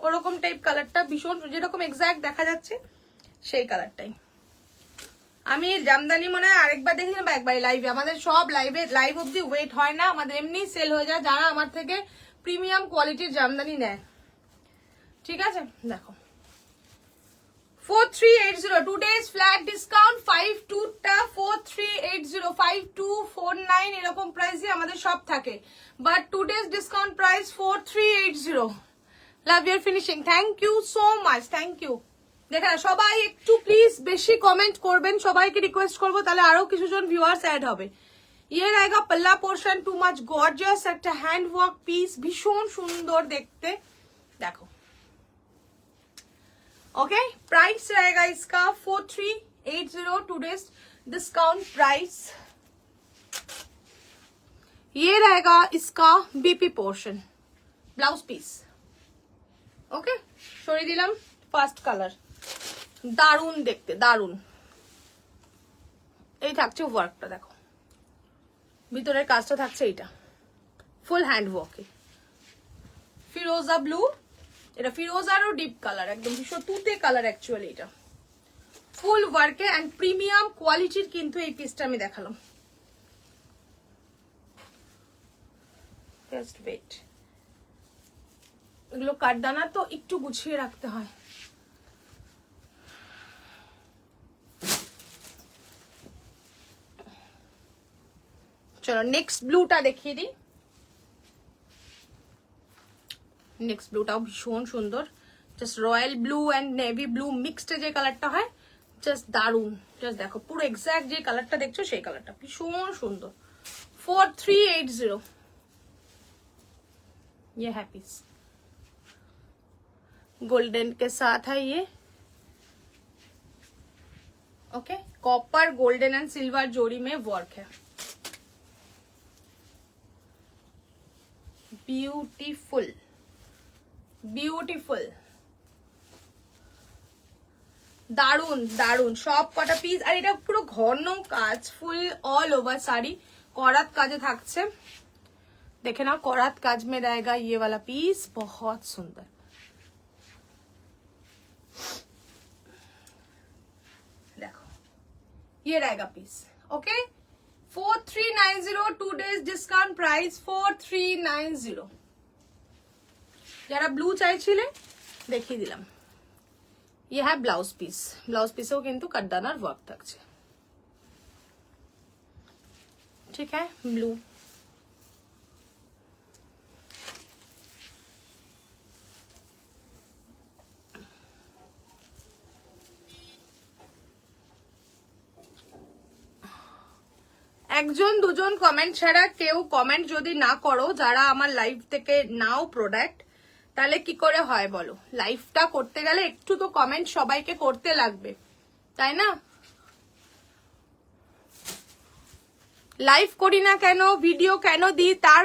ওরকম টাইপ কালারটা, ভীষণ যেরকম এক্সাক্ট দেখা যাচ্ছে সেই কালারটাই। আমি জামদানি মনে হয় আরেকবার দেখি না, বা একবারই লাইভে, আমাদের সব লাইভ অব্দি ওয়েট হয় না, আমাদের এমনি সেল হয়ে যায় যারা আমার থেকে প্রিমিয়াম কোয়ালিটির জামদানি নেয়, ঠিক আছে। দেখো 4380 2 days ফ্ল্যাট ডিসকাউন্ট, 52টা 4380, 5249 এরকম প্রাইসে আমাদের সব থাকে, but 2 days discount price 4380। Love year finishing, thank you so much, thank you. দেখেন সবাই একটু প্লিজ বেশি কমেন্ট করবেন, সবাইকে রিকোয়েস্ট করবো, তাহলে আরো কিছুজন ভিউয়ার্স অ্যাড হবে। ইয়ে रहेगा पल्ला पोर्शन, टू मच गॉर्जियस, একটা হ্যান্ড ওয়ার্ক পিস, ভীষণ সুন্দর দেখতে, দেখো, ओके। प्राइस रहेगा इसका 4380 2 days डिस्काउंट प्राइस। ये रहेगा इसका BP portion, blouse piece, okay. সরিয়ে দিলাম ফার্স্ট কালার, দারুন দেখতে, দারুন। এই থাকছে ওয়ার্কটা, দেখো ভিতরের কাজটা থাকছে, এটা ফুল হ্যান্ড ওয়ার্কে, ফিরোজা ব্লু, এটা ফিরোজারও ডিপ কালার, একদম ভীষণ তুতে কালার অ্যাকচুয়ালি, এটা ফুল ওয়ার্কে এন্ড প্রিমিয়াম কোয়ালিটির কিন্তু এই পিসটা আমি দেখালাম। জাস্ট ওয়েট, এগুলো কাঠদানা তো একটু গুছিয়ে রাখতে হয়। চলো নেক্সট ব্লুটা দেখিয়ে দিই। নেক্সট ব্লুটাও ভীষণ সুন্দর, just royal blue and navy blue mixed যে কালারটা হয়, জাস্ট দারুন। জাস্ট দেখো পুরো এক্সাক্ট যে কালারটা দেখছো সেই কালারটা, ভীষণ সুন্দর। 4380 ये है पीस, गोल्डन के साथ है ये, okay. Copper golden and silver जोड़ी में वर्क है, ब्यूटीफुल বিউটিফুল, দারুন দারুন সব কটা পিস। আর এটা পুরো ঘন কাজ, ফুল অল ওভার শাড়ি করাত কাজে থাকছে, देखे ना कोरात काज में रहेगा ये वाला पीस, बहुत सुंदर। देखो ये रहेगा piece. Okay 4390 2 days discount price 4390। যারা ব্লু চাইছিলে দেখিয়ে দিলাম। ये है ब्लाउज पीस, ब्लाउज पीसेও কিন্তু কাটদানার ওয়ার্ক থাকছে। ठीक है ब्लू। একজন দুজন কমেন্ট ছাড়া কেউ কমেন্ট যদি না করো, যারা আমার লাইভ থেকে নাও প্রোডাক্ট, তাহলে কি করে হয় বলো? লাইভটা করতে গেলে একটু তো কমেন্ট সবাইকে করতে লাগবে, তাই না? লাইভ করি না কেন, ভিডিও কেন দিই, তার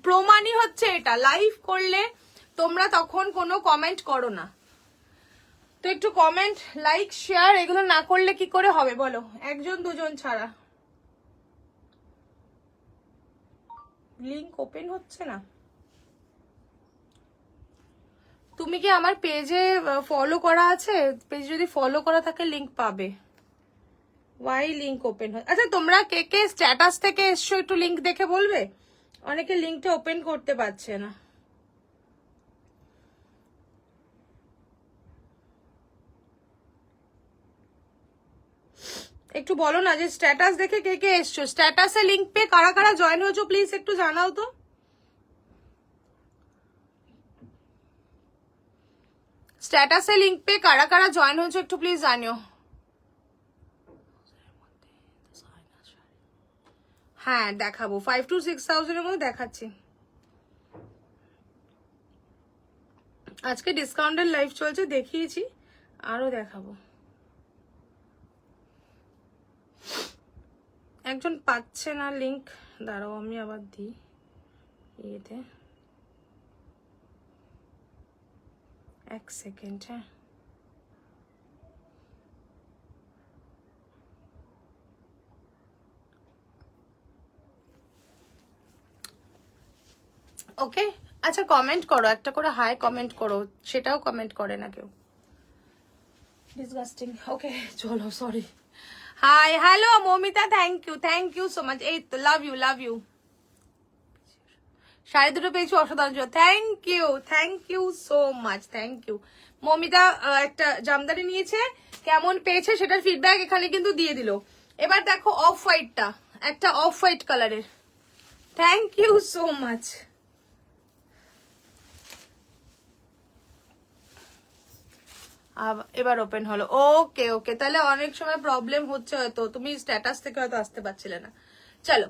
প্রমাণই হচ্ছে এটা। লাইভ করলে তোমরা তখন কোনো কমেন্ট করো না, তো একটু কমেন্ট, লাইক, শেয়ার এগুলো না করলে কি করে হবে বলো? একজন দুজন ছাড়া। লিংক ওপেন হচ্ছে না। তুমি কি আমার পেজে ফলো করা আছে? পেজ যদি ফলো করা থাকে লিংক পাবে। ওয়াই লিংক ওপেন হয়? আচ্ছা তোমরা কে কে স্ট্যাটাস থেকে এসছো একটু লিংক দেখে বলবে? অনেকে লিংকটা ওপেন করতে পারছে না। একটু বলো না যে স্ট্যাটাস দেখে কে কে এসছো। স্ট্যাটাসে লিংক পেয়ে কারা কারা জয়েন হয়েছো প্লিজ একটু জানাও তো। স্ট্যাটাসে লিংক পেয়ে কারা কারা জয়েন হয়েছো একটু প্লিজ জানিও। হ্যাঁ দেখাবো, 5 to 6,000 এর মধ্যে দেখাচ্ছি। আজকে ডিসকাউন্টের লাইভ চলছে, দেখিয়েছি, আরো দেখাবো। একজন পাচ্ছে না লিংক, দাঁড়াও আমি আবার দিই ইয়েতে, এক সেকেন্ড। হ্যাঁ ওকে আচ্ছা কমেন্ট করো, একটা করে হাই কমেন্ট করো, সেটাও কমেন্ট করে না কেউ। ডিসগাস্টিং। ওকে চলো sorry. Hi hello Mamita, thank you so much. এই তো লাভ ইউ। 2.5 পেয়েছি, অসাধারণ। Thank you so much, thank you. Mamita একটা জামদানি নিয়েছে, কেমন পেয়েছে সেটার ফিডব্যাক এখানে কিন্তু দিয়ে দিল। এবার দেখো অফ হোয়াইটটা, একটা অফ হোয়াইট কালারের। Thank you so much. এবার ওপেন হলো। ওকে তাহলে অনেক সময় প্রবলেম হচ্ছে, হয়তো তুমি স্ট্যাটাস থেকে হয়তো আসতে পারছিলে না। চলো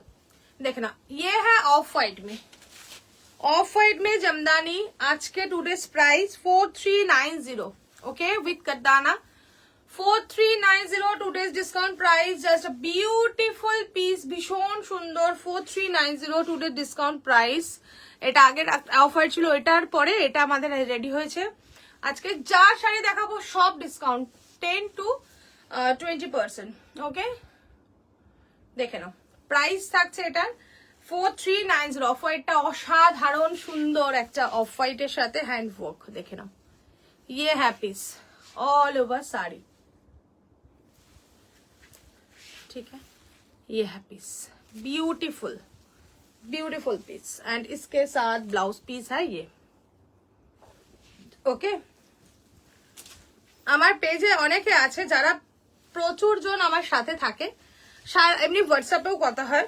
देखना, ये है ऑफ वाइट में जमदानी। आज के टूडेज प्राइस 4390। ओके विथ कटाना 4390 today's discount price. Just a beautiful piece, भीषण सुंदर। 4390 टूडेज डिस्काउंट प्राइस। এটা আগের অফার ছিল, এটার পরে এটা আমাদের রেডি হয়েছে। আজকে যা শাড়ি দেখাবো সব ডিসকাউন্ট 10 to 20%। ওকে দেখে নাও, প্রাইস থাকছে এটার 4390। অফ হোয়াইটটা অসাধারণ সুন্দর একটা অফ হোয়াইটের সাথে হ্যান্ড ওয়ার্ক, দেখে নাও। ये है पीस ऑल ओवर साड़ी, ठीक है। ये है पीस, ब्यूटीफुल पीस एंड इसके साथ ब्लाउज पीस है ये। ওকে আমার পেজে অনেকে আছে যারা প্রচুর জন আমার সাথে থাকে, এমনি হোয়াটসঅ্যাপেও কথা হয়।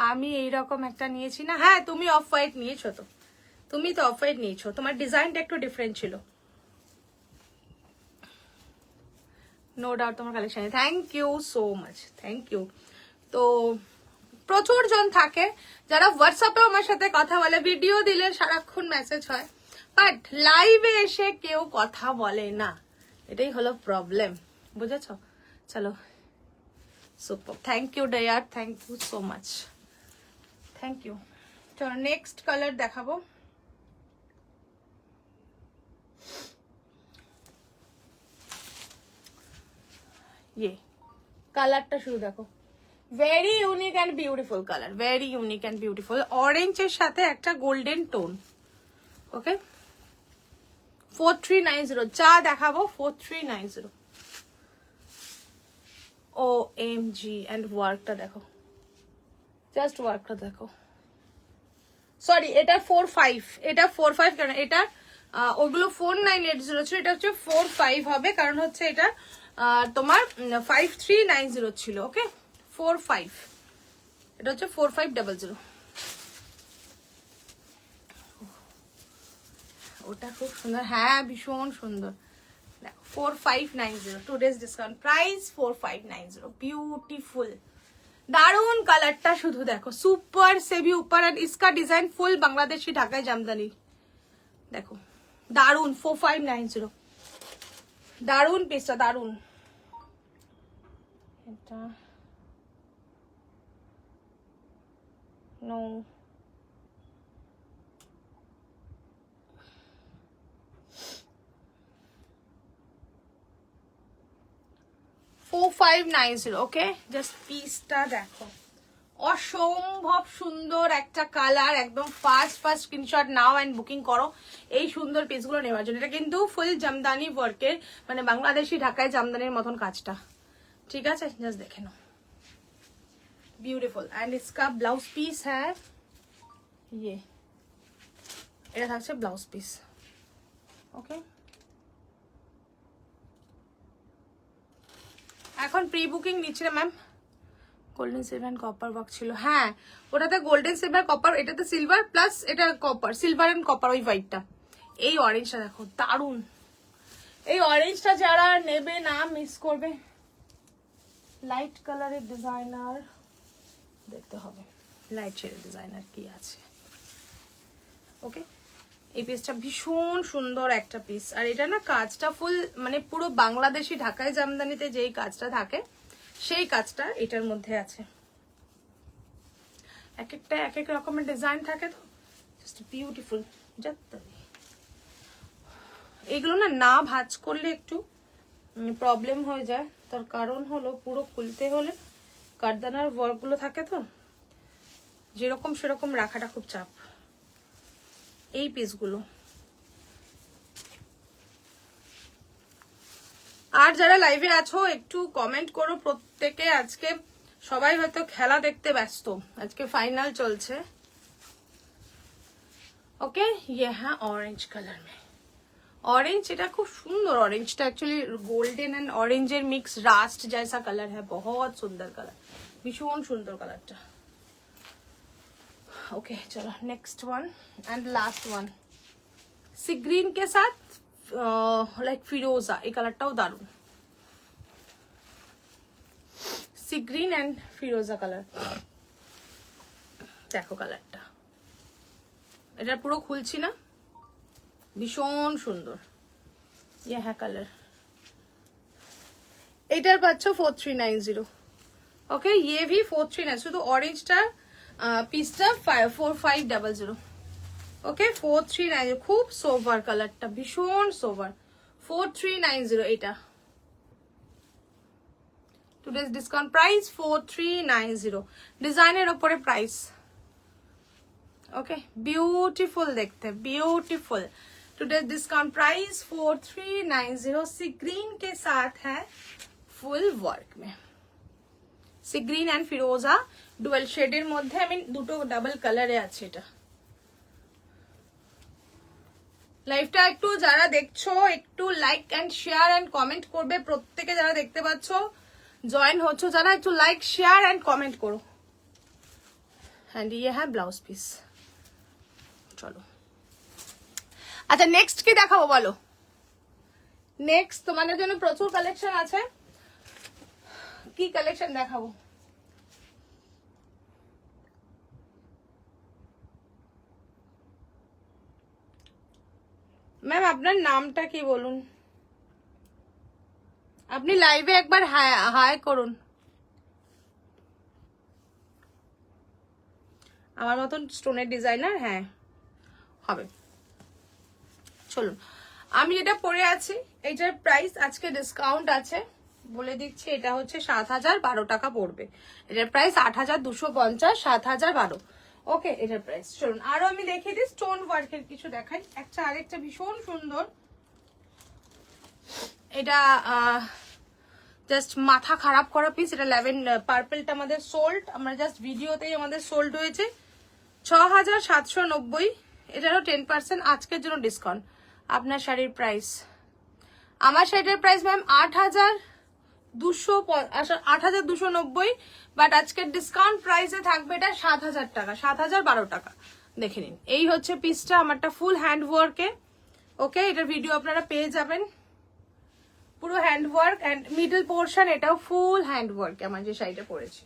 আমি এইরকম একটা নিয়েছি না। হ্যাঁ তুমি অফ হোয়াইট নিয়েছো, তো তুমি তো অফ হোয়াইট নিয়েছো, তোমার ডিজাইনটা একটু ডিফারেন্ট ছিল। নো ডাউট তোমার collection. Thank you so much, thank you. তো প্রচুর জন থাকে যারা হোয়াটসঅ্যাপে আমার সাথে কথা বলে, ভিডিও দিলে সারাক্ষণ মেসেজ হয়, বাট লাইভে এসে কেউ কথা বলে না, এটাই হলো প্রবলেম, বুঝেছ? চলো super, thank you dear, thank you so much, thank you. চলো নেক্সট কালার দেখাবো। ये কালারটা শুধু দেখো, very unique and beautiful colour, very unique and beautiful. অরেঞ্জের সাথে একটা গোল্ডেন টোন। ওকে 4390 যা দেখাবো 4390। ও এম জি অ্যান্ড ওয়ার্কটা দেখো, জাস্ট ওয়ার্কটা দেখো। সরি এটা 45, এটা 45 কারণ এটা ওগুলো 4980 ছিল, এটা হচ্ছে 45 হবে কারণ হচ্ছে এটা তোমার 5390 ছিল। ওকে 45, এটা হচ্ছে 4500। ওটা খুব সুন্দর, হ্যাঁ ভীষণ সুন্দর। 4590 টুডেজ ডিসকাউন্ট প্রাইস 4590। বিউটিফুল, দারুন কালারটা শুধু দেখো, সুপার সেভি উপর আর इसका ডিজাইন ফুল বাংলাদেশি ঢাকায় জামদানি। দেখো দারুন 4590, দারুন পিসটা দারুন। এটা নো 4590। ওকে জাস্ট পিসটা দেখো, অসম্ভব সুন্দর একটা কালার। একদম ফার্স্ট স্ক্রিনশট নাও এন্ড বুকিং করো এই সুন্দর পিসগুলো নেওয়ার জন্য। এটা কিন্তু ফুল জামদানি ওয়ার্কের, মানে বাংলাদেশি ঢাকায় জামদানির মতন কাজটা, ঠিক আছে? জাস্ট দেখে নাও, বিউটিফুল। এন্ড इसका ব্লাউজ পিস হ্যাঁ ये, এটা থাকছে ব্লাউজ পিস। ওকে এখন প্রি বুকিং নিচ্ছে ma'am. Golden silver and copper work ছিল, হ্যাঁ ওটাতে গোল্ডেন সিলভার কপার, এটাতে সিলভার প্লাস এটা কপার, সিলভার এন্ড কপার ওই হোয়াইটটা। এই অরেঞ্জটা দেখো দারুন, এই অরেঞ্জটা যারা নেবে না মিস করবে। লাইট কালারের ডিজাইনার দেখতে হবে, লাইট শেডের ডিজাইনার কি আছে। ওকে এই পিসটা ভীষণ সুন্দর একটা পিস, আর এটা না কাজটা ফুল মানে পুরো বাংলাদেশি ঢাকায় জামদানিতে যেই কাজটা থাকে সেই কাজটা এটার মধ্যে আছে। এক একটা এক এক রকমের ডিজাইন থাকে, তো জাস্ট বিউটিফুল। এগুলো না না ভাঁজ করলে একটু প্রবলেম হয়ে যায়, তার কারণ হলো পুরো খুলতে হলে কারদানার ওয়ার্কগুলো থাকে, তো যেরকম সেরকম রাখাটা খুব চাপ। এই পিসগুলো আর যারা লাইভে আছো একটু কমেন্ট করো প্রত্যেকে। আজকে সবাই হয়তো খেলা দেখতে ব্যস্ত, আজকে ফাইনাল চলছে। ओके ये है ऑरेंज कलर में, ऑरेंज এটা খুব সুন্দর। অরেঞ্জটা অ্যাকচুয়ালি গোল্ডেন এন্ড অরেঞ্জের মিক্স রাস্ট जैसा कलर है, बहुत सुंदर कलर, ভীষণ সুন্দর কালারটা। ओके चलो next one and last one, sea green के साथ लाइक फिरोजा, এই কালারটাও দারুণ। सी ग्रीन एंड फिरोजा কালার, দেখো কালারটা, এটা পুরো খুলছি না, ভীষণ সুন্দর। ये है कलर, এটার পাচ্ছ 4390। ওকে ये भी 4390, শুধু অরেঞ্জটা পিসটা 4500। ওকে 4390, খুব সোভার কালারটা, ভীষণ সোভার। 4390 এটা টুডেজ ডিসকাউন্ট প্রাইস 4390, ডিজাইনের উপরে প্রাইস। ओके ब्यूटीफुल देखते हैं, ब्यूटीफुल। Today's discount price 4390। सी ग्रीन के साथ है फुल वर्क में, सी ग्रीन एंड फिरोजा डुअल शेडের মধ্যে, আমি দুটো ডাবল কালারে আছে এটা। লাইভটা একটু যারা দেখছো একটু like and share and comment করবে প্রত্যেকে, যারা দেখতে পাচ্ছো জয়েন হচ্ছো যারা, একটু লাইক শেয়ার এন্ড কমেন্ট করো। एंड ये है ब्लाउज पीस। চলো আচ্ছা নেক্সট কি দেখাবো বলো? নেক্সট তোমাদের জন্য প্রচুর কালেকশন আছে, কি কালেকশন দেখাবো? ম্যাম আপনার নামটা কি বলুন? আপনি লাইভে একবার হাই করুন। আমার মতন স্টোনের ডিজাইনার, হ্যাঁ হবে। চলুন আমি যেটা পরে আছি এইটার প্রাইস আজকে ডিসকাউন্ট আছে বলে দিচ্ছি, এটা হচ্ছে 7,012 টাকা পড়বে। এটার প্রাইস 8,250, 7,012। ওকে, এটার প্রাইস। চলুন আরো আমি দেখিয়ে দিই, স্টোন ওয়ার্কের কিছু দেখাই। আরেকটা ভীষণ সুন্দর, এটা জাস্ট মাথা খারাপ করা পিস। এটা পার্পলটা আমাদের সোল্ড, আমরা জাস্ট ভিডিওতেই আমাদের সোল্ড হয়েছে 6,790। এটারও 10% আজকের জন্য ডিসকাউন্ট। আপনার শাড়ির প্রাইস, আমার শাড়িটার প্রাইস ম্যাম 8,290, বাট আজকের ডিসকাউন্ট প্রাইসে থাকবে এটা 7,000 টাকা, 7,012 টাকা। দেখে নিন, এই হচ্ছে পিসটা আমারটা, ফুল হ্যান্ড ওয়ার্কে। ওকে, এটার ভিডিও আপনারা পেয়ে যাবেন, পুরো hand work and middle portion এটাও ফুল হ্যান্ড ওয়ার্ক। আমার যে শাড়িটা পরেছি,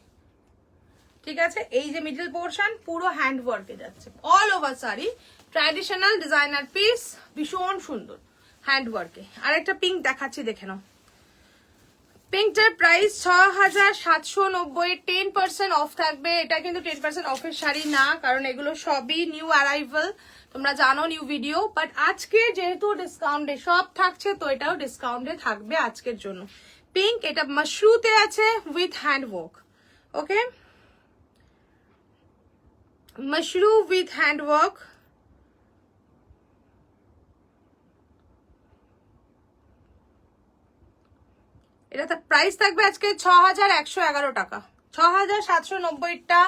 ঠিক আছে, এই যে মিডল পোর্শন পুরো হ্যান্ড ওয়ার্কে যাচ্ছে, all over sari, traditional designer piece, ভীষণ সুন্দর হ্যান্ড ওয়ার্কে। আরেকটা পিঙ্ক দেখাচ্ছি, দেখে নাও। পিঙ্কটার প্রাইস 6,790, 10% অফ থাকবে। এটা কিন্তু 10% অফের শাড়ি না, কারণ এগুলো সবই নিউ অ্যারাইভাল, তোমরা জানো, নিউ ভিডিও। বাট আজকে যেহেতু ডিসকাউন্টে সব থাকছে, তো এটাও ডিসকাউন্টে থাকবে আজকের জন্য। পিঙ্ক, এটা মাশরুতে আছে with hand work. Okay, Mashru with hand work. এটা প্রাইস থাকবে আজকে 6,111 টাকা, 6,790টা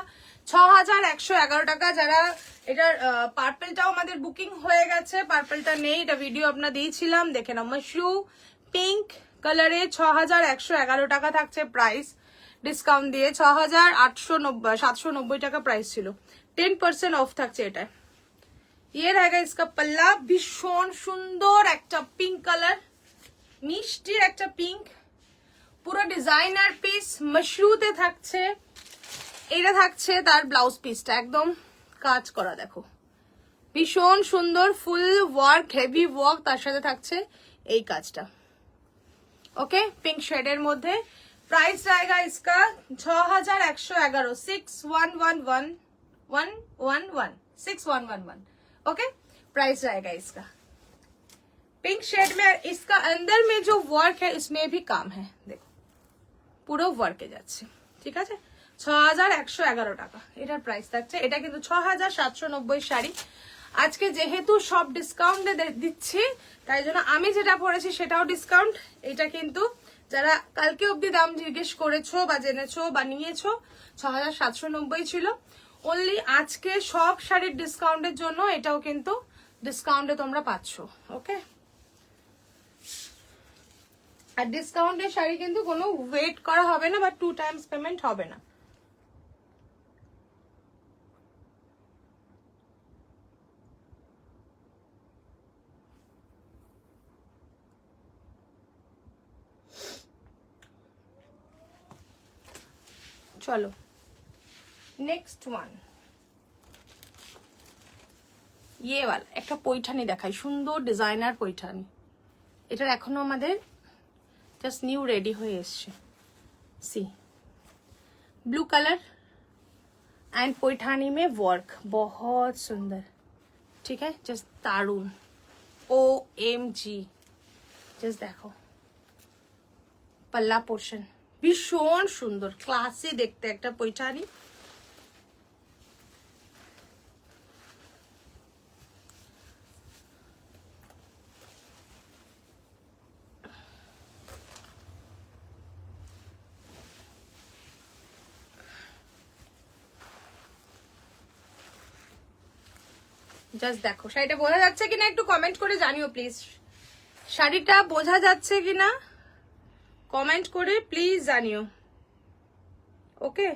6,111 টাকা। যারা এটার পার্পলটাও আমাদের বুকিং হয়ে গেছে, পার্পলটা নেই, এটা ভিডিও আপনার দিয়েছিলাম, দেখে নাও। মাশরু পিঙ্ক কালারে 6,111 টাকা থাকছে প্রাইস, ডিসকাউন্ট দিয়ে 6,790 টাকা প্রাইস ছিল, 10% অফ থাকছে এটা। ये रहेगा इसका पल्ला, ভীষণ সুন্দর একটা পিঙ্ক কালার, মিষ্টির একটা পিঙ্ক, পুরো ডিজাইনার পিস, মাশরুতে থাকছে। এটা থাকছে তার ব্লাউজ পিসটা, একদম কাজ করা, দেখো ভীষণ সুন্দর, ফুল ওয়ার্ক, হেভি ওয়ার্ক, তার সাথে থাকছে এই কাজটা। ওকে, পিঙ্ক শেডের মধ্যে। প্রাইস रहेगा इसका 6,111, 6111, ओके, प्राइस रहेगा इसका पिंक शेड में। इसका अंदर में जो वर्क है इसमें भी काम है, देखो পুরো ওয়ার্কে যাচ্ছে, ঠিক আছে। 6,111 টাকা এটার প্রাইস থাকছে। এটা কিন্তু 6,790 শাড়ি। আজকে যেহেতু সব ডিসকাউন্টে দিচ্ছি, তাই জন্য আমি যেটা পরেছি সেটাও ডিসকাউন্ট। এটা কিন্তু যারা কালকে অবধি দাম জিজ্ঞেস করেছো বা জেনেছো বা নিয়েছো, 6,790 ছিল। অনলি আজকে সব শাড়ির ডিসকাউন্টের জন্য এটাও কিন্তু ডিসকাউন্টে তোমরা পাচ্ছ। ওকে, আর ডিসকাউন্টের শাড়ি কিন্তু কোনো ওয়েট করা হবে না বা 2 টাইমস পেমেন্ট হবে না। চলো নেক্সট ওয়ান, ইয়ে ওয়ালা একটা পৈঠানি দেখাই, সুন্দর ডিজাইনার পৈঠানি। এটার এখনো আমাদের জাস্ট নিউ रेडी হয়ে এসছে। सी ब्लू कलर एंड पैठानी में वर्क, बहुत सुंदर, ठीक है, जस्ट दारुण, OMG। जस्ट देखो पल्ला पोर्शन भीषण सुंदर, क्लासी देखते एक पैठानी। জাস্ট দেখো, শাড়িটা বোঝা যাচ্ছে কিনা একটু কমেন্ট করে জানিও প্লিজ। শাড়িটা বোঝা যাচ্ছে কিনা কমেন্ট করে প্লিজ জানিও। ওকে,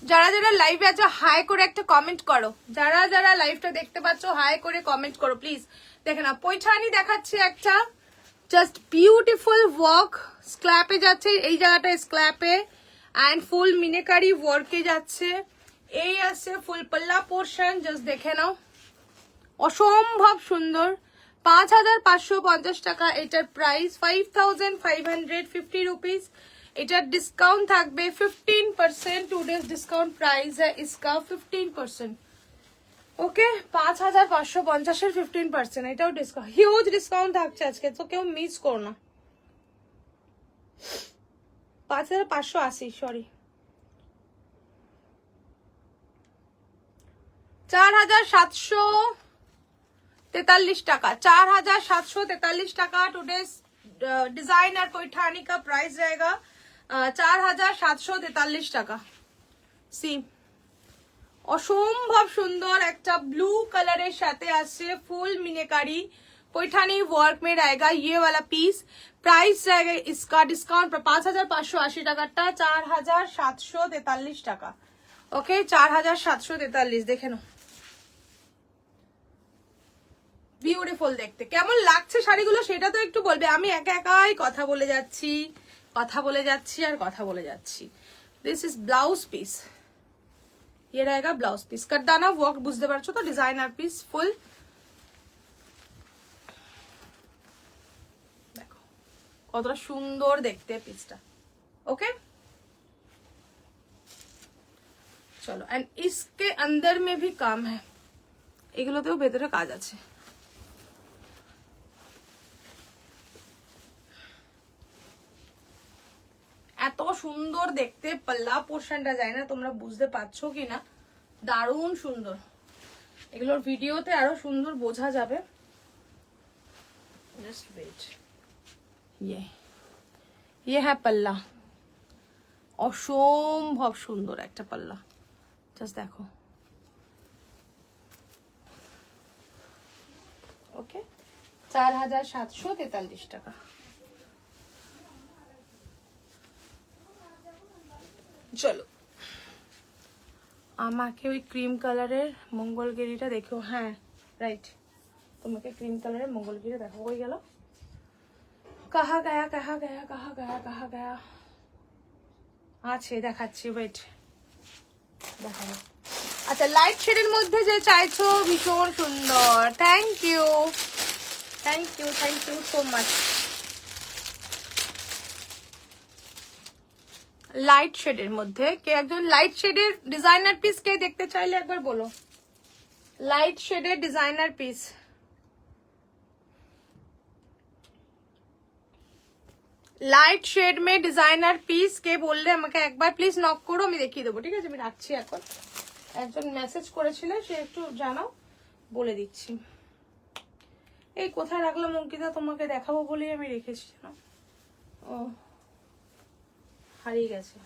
যারা যারা লাইভে আছো হাই করে একটা কমেন্ট করো, যারা যারা লাইভটা দেখতে পাচ্ছ হাই করে কমেন্ট করো প্লিজ। দেখে না, পৈঠানি দেখাচ্ছে একটা, জাস্ট বিউটিফুল ওয়ার্ক, স্ক্ল্যাপে যাচ্ছে, এই জায়গাটা স্ক্ল্যাপে एंड फुल मिनेकारी वर्के যাচ্ছে। এই আছে ফুল পাল্লা পোর্শন, জাস্ট দেখে নাও, অসম্ভব সুন্দর। 5,550 টাকা এটার প্রাইস, 5,550 रुपीस। এটার ডিসকাউন্ট থাকবে 15%, 2 days डिस्काउंट प्राइस है इसका 15%। ওকে 5550-এর 15%, এটাও ডিসকাউন্ট, হিউজ ডিসকাউন্ট থাকছে আজকে, তো কেউ মিস করো না। 5580, সরি 4743 টাকা, 4743 টাকা। टुडेस डिजाइनर पैठानी का प्राइस रहेगा 4743 টাকা। সি অসম্ভব সুন্দর একটা ব্লু কালারের সাথে আসছে ফুল মিনেকারি पैठानी वर्क में रहेगा ये वाला पीस। प्राइस रहेगा इसका डिस्काउंट 5580 টাকাটা 4743 টাকা। ওকে 4743 দেখে নাও, বিউটিফুল দেখতে। কেমন লাগছে শাড়িগুলো সেটা তো একটু বলবে, আমি একা একাই কথা বলে যাচ্ছি আর কথা বলে যাচ্ছি। দিস ইজ ব্লাউজ পিস, ये रहेगा ब्लाउज पीस, करदाना वर्क বুঝতে পারছো তো, ডিজাইনার পিস ফুল। দেখো কতটা সুন্দর দেখতে পিসটা। ओके चलो, एंड इसके अंदर में भी काम है, এগুলোতেও ভেতরে কাজ আছে। এত সুন্দর দেখতে পাল্লা পোর্শনটা যায় না, তোমরা বুঝতে পারছো কিনা, দারুণ সুন্দর। এগুলোর ভিডিওতে আরো সুন্দর বোঝা যাবে। জাস্ট ওয়েট, ये है पल्ला, অসম্ভব সুন্দর একটা পাল্লা, জাস্ট দেখো। ওকে 4743 টাকা। চলো আমাকে ওই ক্রিম কালারের মঙ্গলগিরিটা দেখো। হ্যাঁ রাইট, তোমাকে ক্রিম কালারের মঙ্গলগিরি দেখো। কই গেল, কাহা গায়া কাহা গায়া কাহা গায়া কাহা গায়া, আছে দেখাচ্ছি, ওয়েট দেখাবো। আচ্ছা, লাইট শেডের মধ্যে যে চাইছো, ভীষণ সুন্দর, thank you so much. Light শেডের মধ্যে কে একজন লাইট শেডের ডিজাইনার পিস কে দেখতে চাইলে একবার বলো, লাইট শেডের ডিজাইনার পিস। লাইট শেড মে ডিজাইনার পিস কে বললে আমাকে একবার প্লিজ নক করো, আমি দেখিয়ে দেবো। ঠিক আছে, আমি রাখছি এখন। একজন মেসেজ করেছিল, সে একটু জানাও, বলে দিচ্ছি। এই কোথায় রাখলাম অঙ্কিতা, তোমাকে দেখাবো বলে আমি রেখেছি না। ও হারিয়ে গেছে,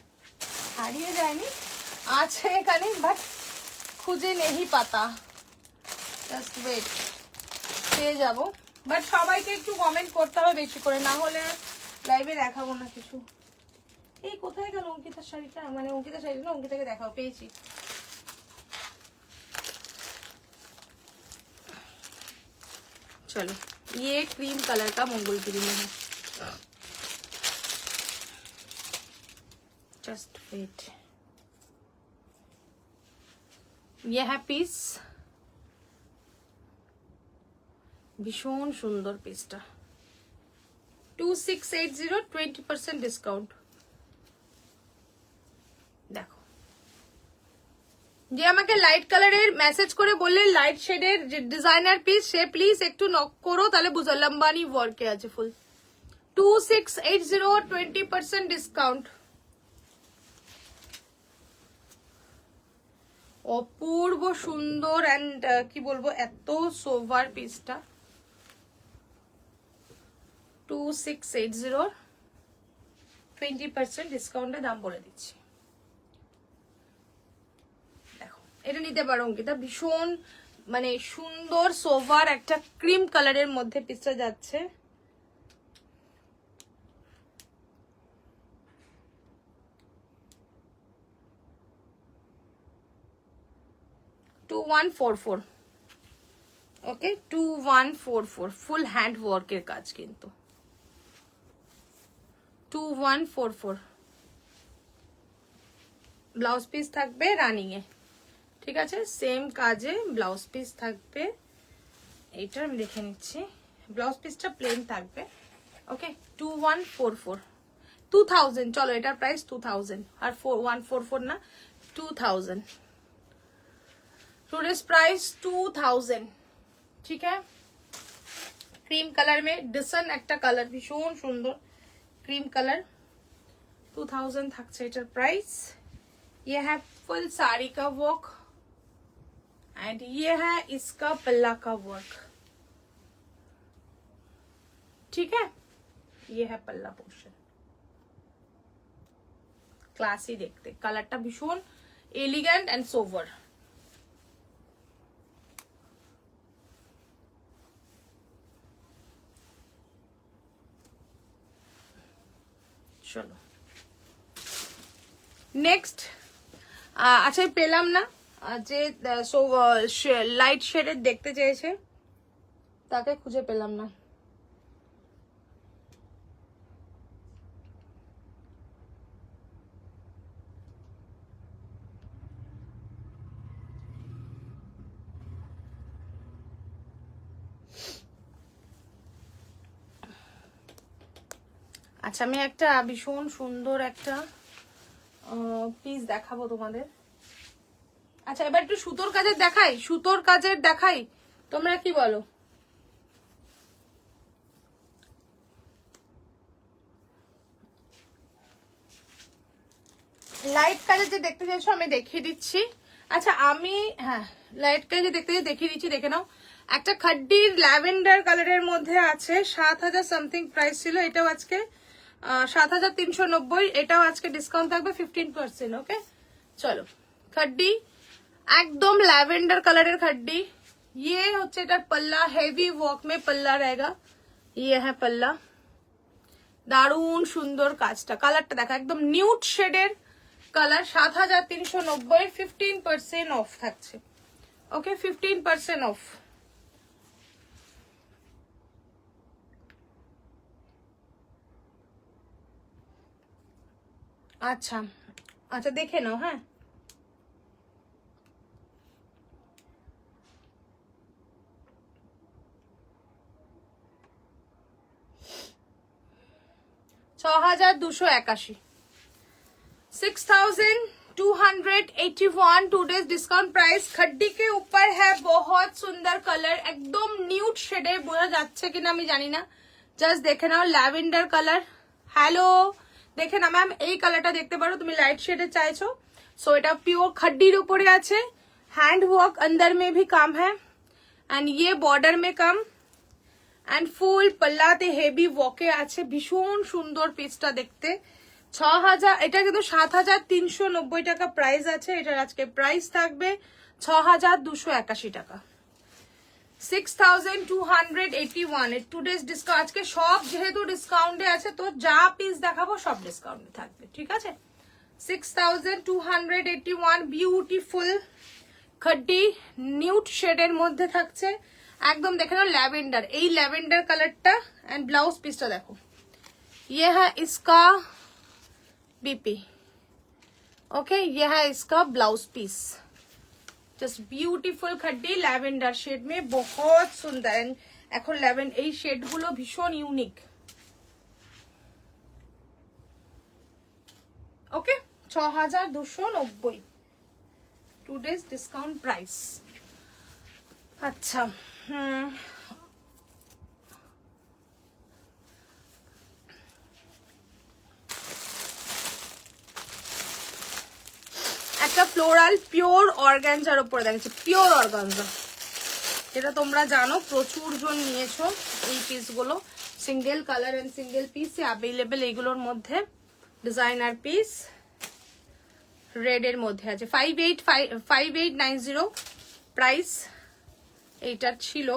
হারিয়ে যায়নি, আছে এখানে, বাট খুঁজে নেই পাতা। জাস্ট ওয়েট, পেয়ে যাবো। বাট সবাইকে একটু কমেন্ট করতে হবে বেশি করে, না হলে লাইভে দেখাবো না কিছু। এই কোথায় গেল অঙ্কিতার শাড়িটা, মানে অঙ্কিতার শাড়ি না, অঙ্কিতাকে দেখাও, পেয়েছি। चलो, ये क्रीम कलर का मंगलगिरी में है, जस्ट वेट। ये है पीस, भीषण सुंदर पीसटा 2680, 20% डिस्काउंट। দেখো, যে আমাকে লাইট কালারের মেসেজ করে বললে লাইট শেডের ডিজাইনার পিস, সে প্লিজ একটু নক করো, তাহলে বুঝো লম্বানি ওয়ার্কে আছে ফুল। 2680, 20% ডিসকাউন্ট। অপূর্ব সুন্দর এন্ড কি বলবো, এত সোভার পিসটা 2680, 20% ডিসকাউন্টের দাম বলে দিচ্ছি। দেখো, এটা নিতে পারো অঙ্কিতা, ভীষণ মানে সুন্দর সোভার একটা ক্রিম কালারের মধ্যে পিসটা যাচ্ছে। $2144, ওকে 2144, ফুল হ্যান্ড ওয়ার্কের কাজ কিন্তু। 2144 ব্লাউজ পিস থাকবে রানিং এ, ঠিক আছে, সেম কাজে ব্লাউজ পিস থাকবে। এইটা আমি দেখে নিচ্ছি, ব্লাউজ পিসটা প্লেন থাকবে। ওকে 2144, 2000, চলো এটার প্রাইস 2000, আর 144 না, 2000। टूडेज प्राइस 2000 ठीक है क्रीम कलर में डिसन একটা কালার ভীষণ সুন্দর ক্রিম কালার 2000 থাকছে এটার প্রাইস ये है फुल साड़ी का वर्क एंड ये है इसका पल्ला का वर्क ठीक है ये है पल्ला पोर्शन क्लासी देखते कलरটা ভীষণ एलिगेंट एंड सोवर চলো নেক্সট আচ্ছা পেলাম না যে লাইট শেডের দেখতে চেয়েছে তাকে খুঁজে পেলাম না আচ্ছা আমি একটা ভীষণ সুন্দর একটা পিস দেখাবো তোমাদের আচ্ছা এবার একটু সুতোর কাজের দেখাই তোমরা কি বলো লাইট কাজের যে দেখতে চাইছো আমি দেখিয়ে দিচ্ছি আচ্ছা আমি হ্যাঁ লাইট কাজে দেখতে দেখিয়ে দিচ্ছি দেখে নাও একটা খাড্ডির ল্যাভেন্ডার কালারের মধ্যে আছে 7000 সামথিং প্রাইস ছিল এটাও আজকে 7390 এটাও আজকে ডিসকাউন্ট থাকবে 15% ওকে চলো खड्डी एकदम लैवेंडर कलर खड्डी ये होच्छे एटार पल्ला हेवी वर्क में पल्ला रहेगा ये है पल्ला दारुण सुंदर काजटा कलरटा देखो एकदम न्यूड शेडर कलर 7390 15% ऑफ থাকছে ओके 15% ऑफ अच्छा अच्छा देखे नाओ हाँ 6281 6281 टूडेज डिस्काउंट प्राइस खड्डी के ऊपर है बहुत सुंदर कलर एकदम न्यूड शेडे बोझा যাচ্ছে কিনা আমি জানি না জাস্ট দেখে নাও ল্যাভেন্ডার কালার হ্যালো দেখে না ম্যাম এই কালারটা দেখতে পারো তুমি লাইট शेडे চাইছো সো এটা পিওর खड्डीर উপরে আছে हैंड वर्क अंदर में भी काम है एंड ये बॉर्डर में काम एंड फुल पल्लाते हेवी वॉके আছে ভীষণ সুন্দর পিসটা দেখতে 6000 এটা কিন্তু 7390 টাকা প্রাইস আছে এটার আজকে প্রাইস থাকবে 6281 টাকা 6281 টুডেজ ডিসকাউন্ট আজকে সব যেহেতু ডিসকাউন্টে আছে তো যা পিস দেখাবো সব ডিসকাউন্টে থাকবে ঠিক আছে 6281 বিউটিফুল खड्डी নিউড শেডের মধ্যে থাকছে एकदम देखे ना लैवेंडर এই लैवेंडर कलरটা एंड ब्लाउज पीसটা देखो ये है इसका बीपी ओके ये है इसका blouse piece just beautiful khaddi lavender shade में बहुत सुंदर এখন এই শেড গুলো ভীষণ unique okay 6290 today's discount price আচ্ছা একটা ফ্লোরাল পিওর অর্গানজার উপরে দেখছি পিওর অর্গানজা যেটা তোমরা জানো প্রচুর জন নিয়েছো এই পিসগুলো single colour and single piece available এইগুলোর মধ্যে ডিজাইনার পিস রেড এর মধ্যে আছে 5890 প্রাইস এইটার ছিল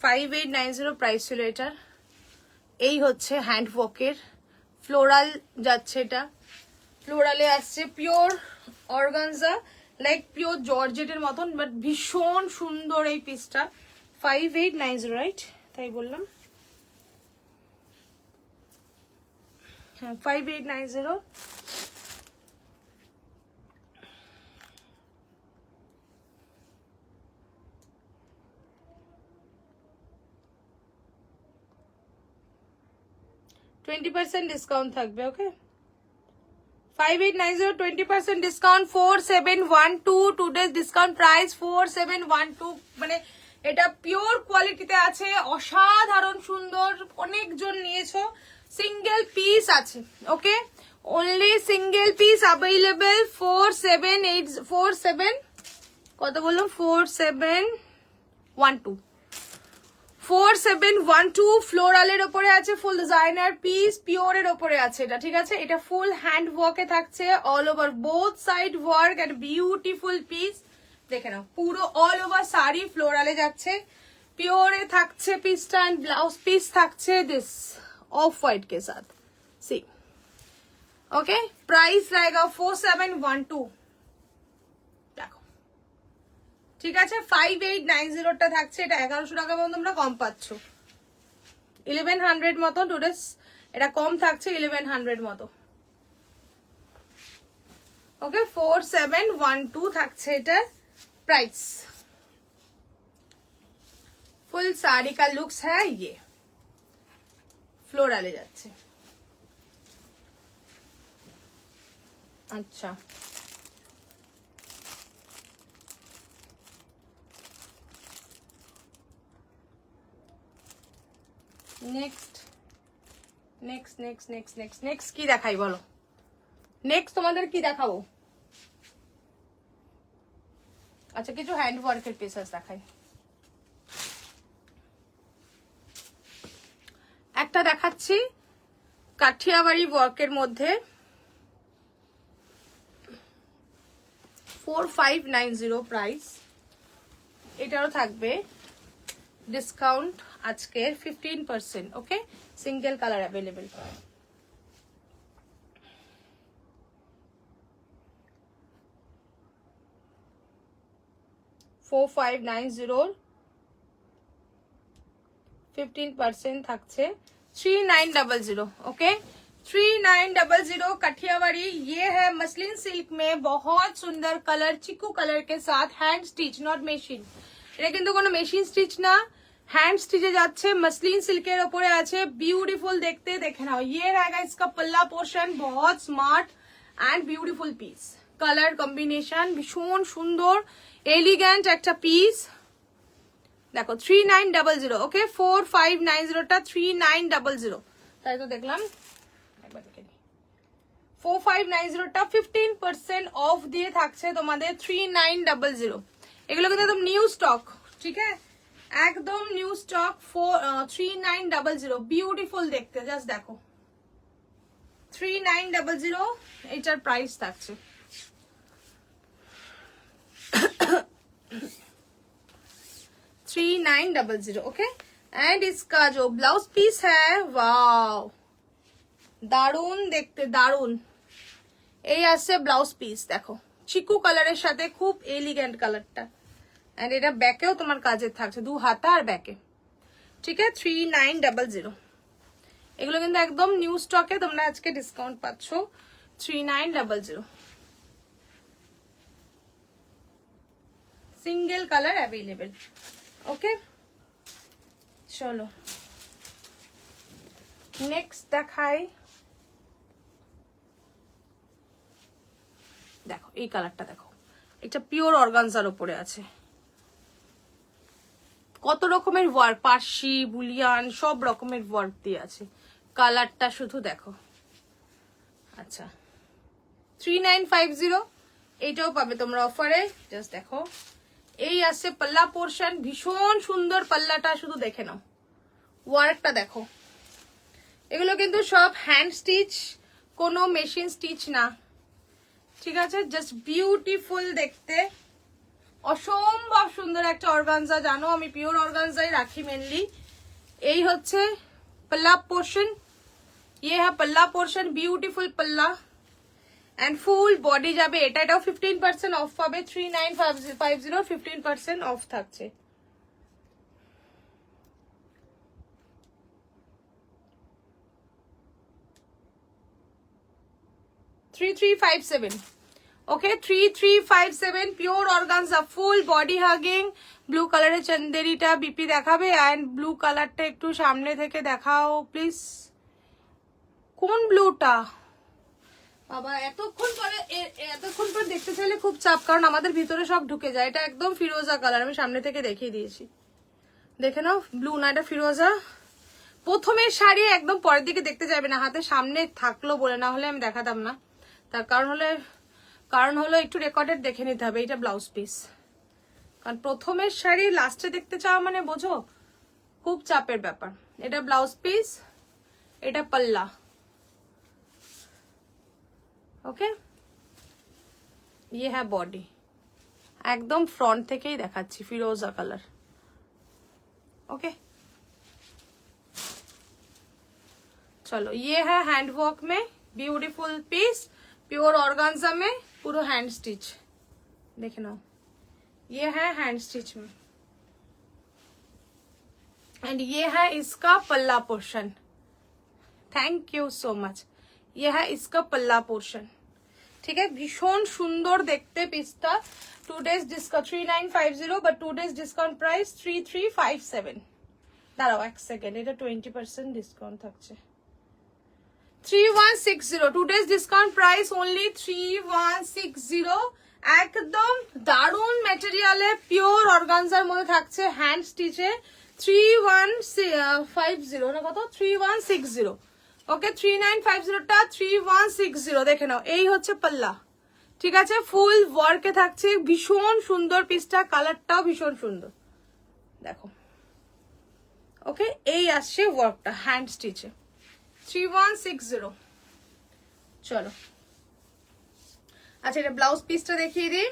5890 প্রাইস ছিল এটার এই হচ্ছে হ্যান্ড ওয়ার্কের ফ্লোরাল যাচ্ছে এটা ফ্লোরালে আসছে পিওর অর্গানজা লাইক পিওর জর্জেটের মতন বাট ভীষণ সুন্দর এই পিসটা 5890 রাইট তাই বললাম হ্যাঁ 5890 20% ডিসকাউন্ট থাকবে ওকে 5890 20% ডিসকাউন্ট 4712 টুডেজ ডিসকাউন্ট প্রাইস 4712 মানে এটা পিওর কোয়ালিটিতে আছে, অসাধারণ সুন্দর, অনেকজন নিয়েছো। সিঙ্গেল পিস আছে, ওকে, অনলি সিঙ্গেল পিস অ্যাভেলেবল। 47 কত বললাম, 4712 4712 ফ্লোরালের ওপরে আছে, ফুল ডিজাইনার পিস, পিওরের ওপরে আছে এটা, ঠিক আছে। এটা ফুল হ্যান্ড ওয়ার্কে থাকছে, all over both side work and beautiful piece. দেখে নাও, পুরো অল ওভার শাড়ি ফ্লোরালে যাচ্ছে, পিওরে থাকছে পিসটা, এন্ড ব্লাউজ পিস থাকছে দিস ऑफ व्हाइट के साथ। सी ओके, प्राइस रहेगा 4712। দেখো, ঠিক আছে। 5890 টা থাকছে, এটা 1100 টাকা মতো তোমরা কম পাচ্ছ, 1100 মতো টুডেস এটা কম থাকছে, 1100 মতো। ওকে, 4712 থাকছে এটা प्राइस। फुल साड़ी का लुक्स है ये, फ्लोरल যাচ্ছে। अच्छा, নেক্সট কি দেখাই বলো? নেক্সট তোমাদের কি দেখাবো? আচ্ছা, কিছু হ্যান্ড ওয়ার্কের পিসেস দেখাই। একটা দেখাচ্ছি কাঠিয়াবাড়ি ওয়ার্কের মধ্যে 4590 প্রাইস। এটারও থাকবে ডিসকাউন্ট আজকে 15%। ওকে, সিঙ্গেল কালার অ্যাভেলেবেল। $4590 15% থাকছে 3900। ओके, 3900 कठियावाड़ी। ये है मसलिन सिल्क में, बहुत सुंदर कलर, चिकू कलर के साथ, हैंड स्टिच नॉट मेशिन। এটা কিন্তু কোনো মেশিন স্টিচ না, হ্যান্ড স্টিচে যাচ্ছে, মসলিন সিল্কের উপরে আছে, বিউটিফুল দেখতে। দেখে নাও, ये रहेगा इसका पल्ला पोर्शन, बहुत smart and beautiful piece, colour combination ভীষণ সুন্দর, এলিগ্যান্ট একটা পিস। দেখো 3900। ওকে, 4590 টা 3900, তাই তো দেখলাম, একবার দেখে নিই। 4590 টা 15% অফ দিয়ে থাকছে তোমাদের 3900। এগুলো কিন্তু একদম নিউ স্টক, ঠিক আছে, একদম নিউ স্টক। 3900 বিউটিফুল দেখতে, জাস্ট দেখো 3900 এটার প্রাইস থাকছে। $3900। ओके, एंड इसका जो ब्लाउज पीस है, वाओ, দারুন দেখতে, দারুন। এই আছে ব্লাউজ পিস, দেখো চিকু কালারের সাথে খুব এলিগেন্ট কালারটা, এন্ড এটা ব্যাকেও তোমার কাজে থাকছে, দু হাতা আর ব্যাকে, ঠিক আছে। 3900। এগুলো কিন্তু একদম নিউ স্টকে, তোমরা আজকে ডিসকাউন্ট পাচ্ছ 3900। Single colour available. ওকে, চলো নেক্সট দেখাই। দেখো এই কালারটা, দেখো এটা পিওর অর্গানজার উপরে আছে, কত রকমের ওয়ার্ক, পার্সি, বুলিয়ান, সব রকমের ওয়ার্ক দিয়ে আছে। কালারটা শুধু দেখো। আচ্ছা, 3950 এইটাও পাবে তোমরা অফারে, জাস্ট দেখো। এই আছে পাল্লা পোর্শন, ভীষণ সুন্দর পাল্লাটা, শুধু দেখে নাও, ওয়ার্কটা দেখো। এগুলো কিন্তু সব হ্যান্ড স্টিচ, কোনো মেশিন স্টিচ না, ঠিক আছে, জাস্ট বিউটিফুল দেখতে, অসম্ভব সুন্দর একটা অর্গানজা। জানো আমি পিওর অর্গানজাই রাখি মেনলি। এই হচ্ছে পাল্লা পোর্শন, ये है पल्ला पोर्शन, বিউটিফুল পাল্লা এন্ড ফুল বডি যাবে এটা। এটাও 15% অফ পাবে, 3950 15% অফ থাকছে। $3357। ওকে, 3357 পিওর অর্গানজা, ফুল বডি হাগিং, ব্লু কালারের চন্দেরিটা বিপি দেখাবে, এন্ড ব্লু কালারটা একটু সামনে থেকে দেখাও প্লিজ। কোন ব্লুটা? বাবা এতক্ষণ পরে দেখতে চাইলে খুব চাপ, কারণ আমাদের ভিতরে সব ঢুকে যায়। এটা একদম ফিরোজা কালার, আমি সামনে থেকে দেখিয়ে দিয়েছি, দেখে নাও। ব্লু না, এটা ফিরোজা। প্রথমের শাড়ি একদম পরের দিকে দেখতে যাবে না, হাতে সামনে থাকলো বলে, না হলে আমি দেখাতাম না। তার কারণ হলো একটু রেকর্ডেড দেখে নিতে হবে। এটা ব্লাউজ পিস, কারণ প্রথমের শাড়ি লাস্টে দেখতে চাওয়া মানে বোঝো খুব চাপের ব্যাপার। এটা ব্লাউজ পিস, এটা পাল্লা। ওকে, ये है बॉडी, একদম ফ্রন্ট থেকেই দেখাচ্ছি, ফিরোজা কালার। ओके चलो, ये है हैंडवर्क में ब्यूटीफुल पीस, प्योर ऑर्गेन्जा में, पूरा हैंड स्टिच। देखे ना, ये है हैंड स्टिच में, एंड ये है इसका पल्ला portion. Thank you so much. ये है इसका पल्ला पोर्शन, ठीक है। भीषण सुंदर देखते पिसटा। 2 days discount 3950, but 2 days discount price 3357। দাঁড়াও এক সেকেন্ড, এটা 20% ডিসকাউন্ট থাকছে। 3160, 2 days ডিসকাউন্ট প্রাইস অনলি 3160। একদম দারুন ম্যাটেরিয়ালে, পিওর অর্গানজার মধ্যে থাকছে, হ্যান্ড স্টিচে। 3150 না কত, 3160। ওকে, 3950টা 3160। দেখে নাও, এই হচ্ছে পাল্লা, ঠিক আছে। ফুল ওয়ার্কে থাকছে, ভীষণ সুন্দর পিসটা, কালারটাও ভীষণ সুন্দর, দেখো। ওকে, এই আসছে ওয়ার্কটা হ্যান্ড স্টিচে, 3160। चलो, अच्छा ये ब्लाउज पीसটা দেখিয়ে দিই।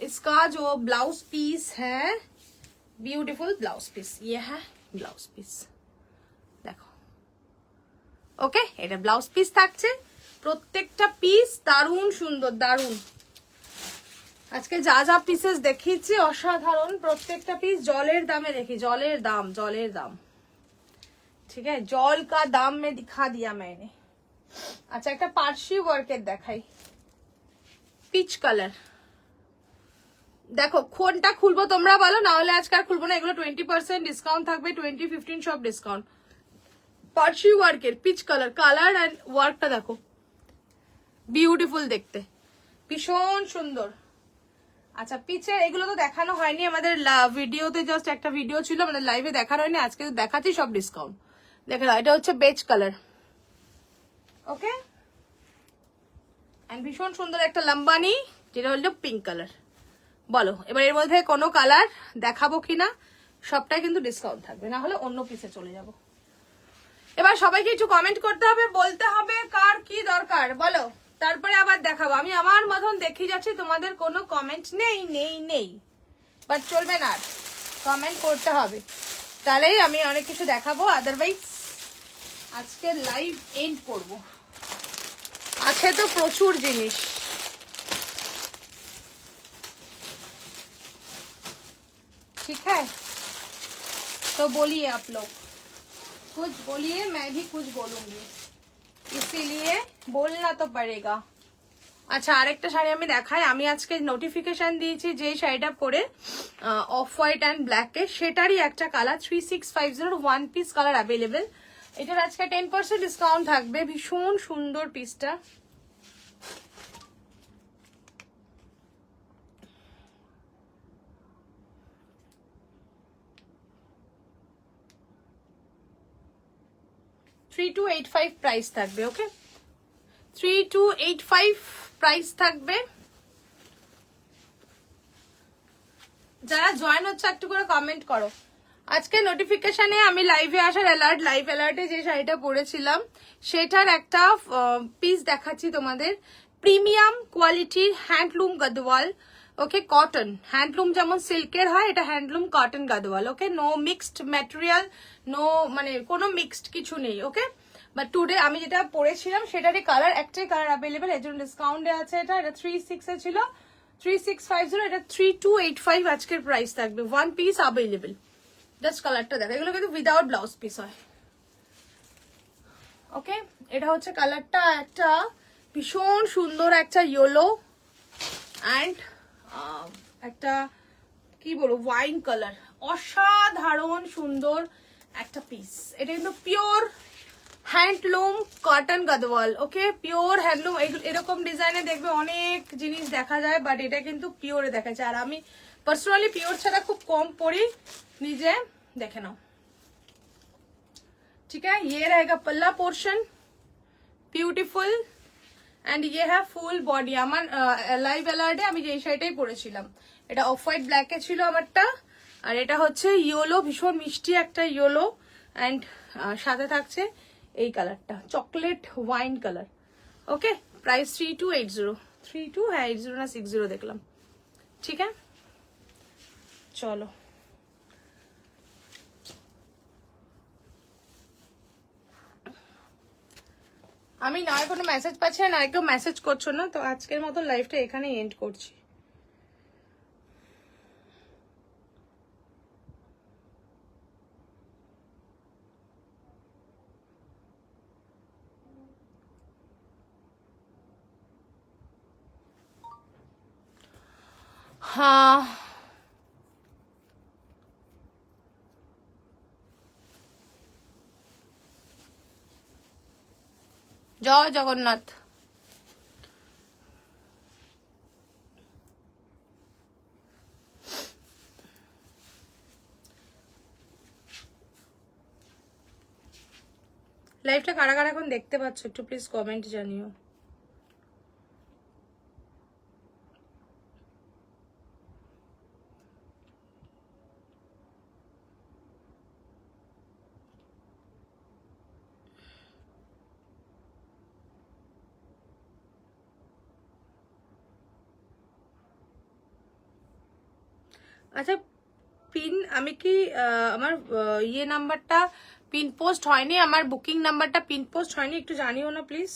इसका जो ब्लाउज पीस है, ब्यूटीफुल ब्लाउज पीस, ये है ब्लाउज पीस, देखो। ওকে, এটা ব্লাউজ পিস থাকছে, প্রত্যেকটা পিস দারুণ সুন্দর, দারুণ। আজকে যা যা পিসেস দেখিয়েছি অসাধারণ, প্রত্যেকটা পিস জলের দামে দেখি, জলের দাম, জলের দাম, ঠিক আছে। জল কা দাম में दिखा दिया मैंने। আচ্ছা, একটা পার্সি ওয়ার্কের দেখাই, পিচ কালার। দেখো কোনটা খুলবো তোমরা বলো, না হলে আজকে আর খুলবো না। এগুলো 20% ডিসকাউন্ট থাকবে, 20-15 সব ডিসকাউন্ট। পার্সি ওয়ার্কের পিচ কালার, কালার এন্ড ওয়ার্কটা দেখো, বিউটিফুল দেখতে, ভীষণ সুন্দর। আচ্ছা, পিচের এগুলো তো দেখানো হয়নি আমাদের ভিডিওতে, জাস্ট একটা ভিডিও ছিল, আমাদের লাইভে দেখানো হয়নি, আজকে তো দেখাচ্ছি সব ডিসকাউন্ট। দেখে নাও, এটা হচ্ছে বেজ কালার, ওকে। এন্ড ভীষণ সুন্দর একটা লম্বানি, যেটা হলো পিঙ্ক কালার। বলো এবার এর মধ্যে কোনো কালার দেখাবো কিনা, সবটাই কিন্তু ডিসকাউন্ট থাকবে, না হলে অন্য পিসে চলে যাব। এবার সবাইকে একটু কমেন্ট করতে হবে, বলতে হবে কার কি দরকার, বলো, তারপরে আবার দেখাবো। আমি আমার মতন দেখিয়ে যাচ্ছি, তোমাদের কোনো কমেন্ট নেই নেই নেই, বাট চলবে না, কমেন্ট করতে হবে, তাহলেই আমি অনেক কিছু দেখাবো। আদারওয়াইজ আজকে লাইভ এন্ড করব। আছে তো প্রচুর জিনিস, ठीक है। तो बोलिए आप लोग, कुछ बोलिए, मैं भी कुछ बोलूंगी, इसीलिए बोलना तो पड़ेगा। আচ্ছা, আরেকটা শাড়ি আমি দেখাই। আমি আজকে নোটিফিকেশন দিয়েছি যে শাড়িটা পরে অফ হোয়াইট অ্যান্ড ব্ল্যাকে, সেটারই একটা colour 3650 one piece colour available. এটার আজকে 10% ডিসকাউন্ট থাকবে, ভীষণ সুন্দর পিসটা। $3285 প্রাইস থাকবে, ওকে। 3285 প্রাইস থাকবে। যারা জয়েন হচ্ছে একটু করে কমেন্ট করো। আজকে নোটিফিকেশনে আমি লাইভে আসার অ্যালার্ট, লাইভ অ্যালার্টে যে শাড়িটা পরেছিলাম সেটার একটা পিস দেখাচ্ছি তোমাদের। প্রিমিয়াম কোয়ালিটির হ্যান্ডলুম গদওয়াল, ওকে, কটন হ্যান্ডলুম, যেমন সিল্কের হয়, এটা হ্যান্ডলুম কটন গদওয়াল, ওকে। নো মিক্সড ম্যাটেরিয়াল, নো মানে কোনো মিক্সড কিছু নেই, ওকে। বাট টুডে আমি যেটা পরেছিলাম সেটারই কালার, একটাই কালার অ্যাভেলেবেল, এর জন্য ডিসকাউন্টে আছে। এটা 36 এ ছিল, 3650, এটা 3285 আজকের প্রাইস থাকবে, ওয়ান পিস অ্যাভেলেবেল। জাস্ট কালারটা দেখো, এগুলো কিন্তু উইদাউট ব্লাউজ পিস হয়, ওকে। এটা হচ্ছে কালারটা, একটা ভীষণ সুন্দর একটা ইয়েলো অ্যান্ড একটা কি বলবো ওয়াইন কালার, অসাধারণ সুন্দর একটা পিস। এটা কিন্তু পিওর হ্যান্ডলুম কটন গদওয়াল, ওকে, পিওর হ্যান্ডলুম। এরকম ডিজাইনে দেখবে অনেক জিনিস দেখা যায়, বাট এটা কিন্তু পিওরে দেখা যায়। আর আমি পার্সোনালি পিওর ছাড়া খুব কম পরি, নিজে দেখে নাও। ठीक है, ये रहेगा पल्ला पोर्शन, ब्यूटीफुल एंड ये है ফুল বডি। আমার লাইভ অ্যালার্টে আমি যে শাড়িটাই পরেছিলাম, এটা অফ হোয়াইট ব্ল্যাকে ছিল আমারটা, আর এটা হচ্ছে ইয়েলো, ভীষণ মিষ্টি একটা ইয়েলো, এন্ড সাথে থাকছে এই কালারটা চকলেট ওয়াইন কালার। ওকে, প্রাইস 3280, 32 হ্যাঁ 80 না 60 দেখলাম। ঠিক আছে, চলো আমি না কোনো মেসেজ পাচ্ছি না, কেউ মেসেজ করছো না, তো আজকের মতো লাইভটা এখানে এন্ড করছি। হ্যাঁ, জয় জগন্নাথ। লাইভটা কারা কারা এখন দেখতে পাচ্ছ একটু প্লিজ কমেন্ট জানিও। আচ্ছা, পিন আমি কি আমার ইয়ে নাম্বারটা পিন পোস্ট হয়নি, আমার বুকিং নাম্বারটা পিন পোস্ট হয়নি, একটু জানিও না প্লিজ।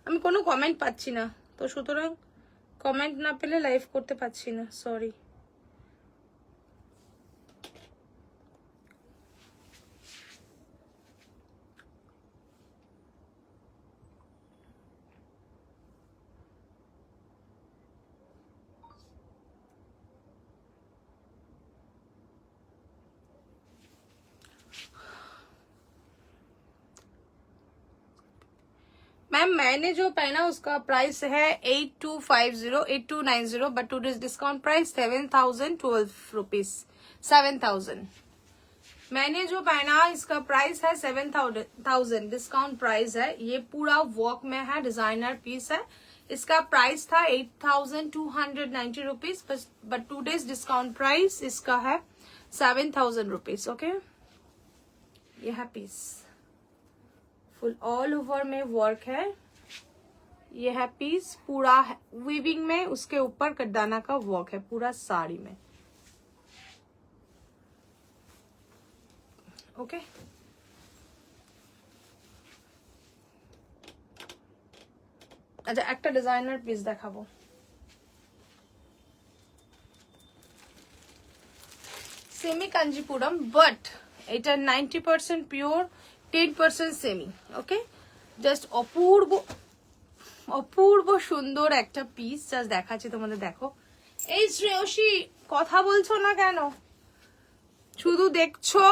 আমি কোনো কমেন্ট পাচ্ছি না, তো সুতরাং কমেন্ট না পেলে লাইভ করতে পারছি না, সরি। मैम मैंने जो पहना उसका प्राइस है 8250 8290, but today's discount price 7012 rupees 7000। मैंने जो पहना इसका प्राइस है 7000, डिस्काउंट प्राइस है। ये पूरा वर्क में है, डिजाइनर पीस है। इसका प्राइस था 8290 rupees, but today's discount price इसका है 7000 रुपीज। ओके, ये है पीस, फुल ऑल ओवर में वर्क है। ये है पीस पूरा वीविंग में, उसके ऊपर कटदाना का वर्क है पूरा साड़ी में। ओके, अच्छा একটা ডিজাইনার পিস দেখাবো। সেমি কাঞ্জিপুরম, বাট এটা 90% পিওর, 10% সেমি। ওকে, জাস্ট অপূর্ব অপূর্ব সুন্দর একটা পিস, জাস্ট দেখাচ্ছি তোমাদের, দেখো। এই শ্রেয়সী কথা বলছো না কেন, শুধু দেখছো?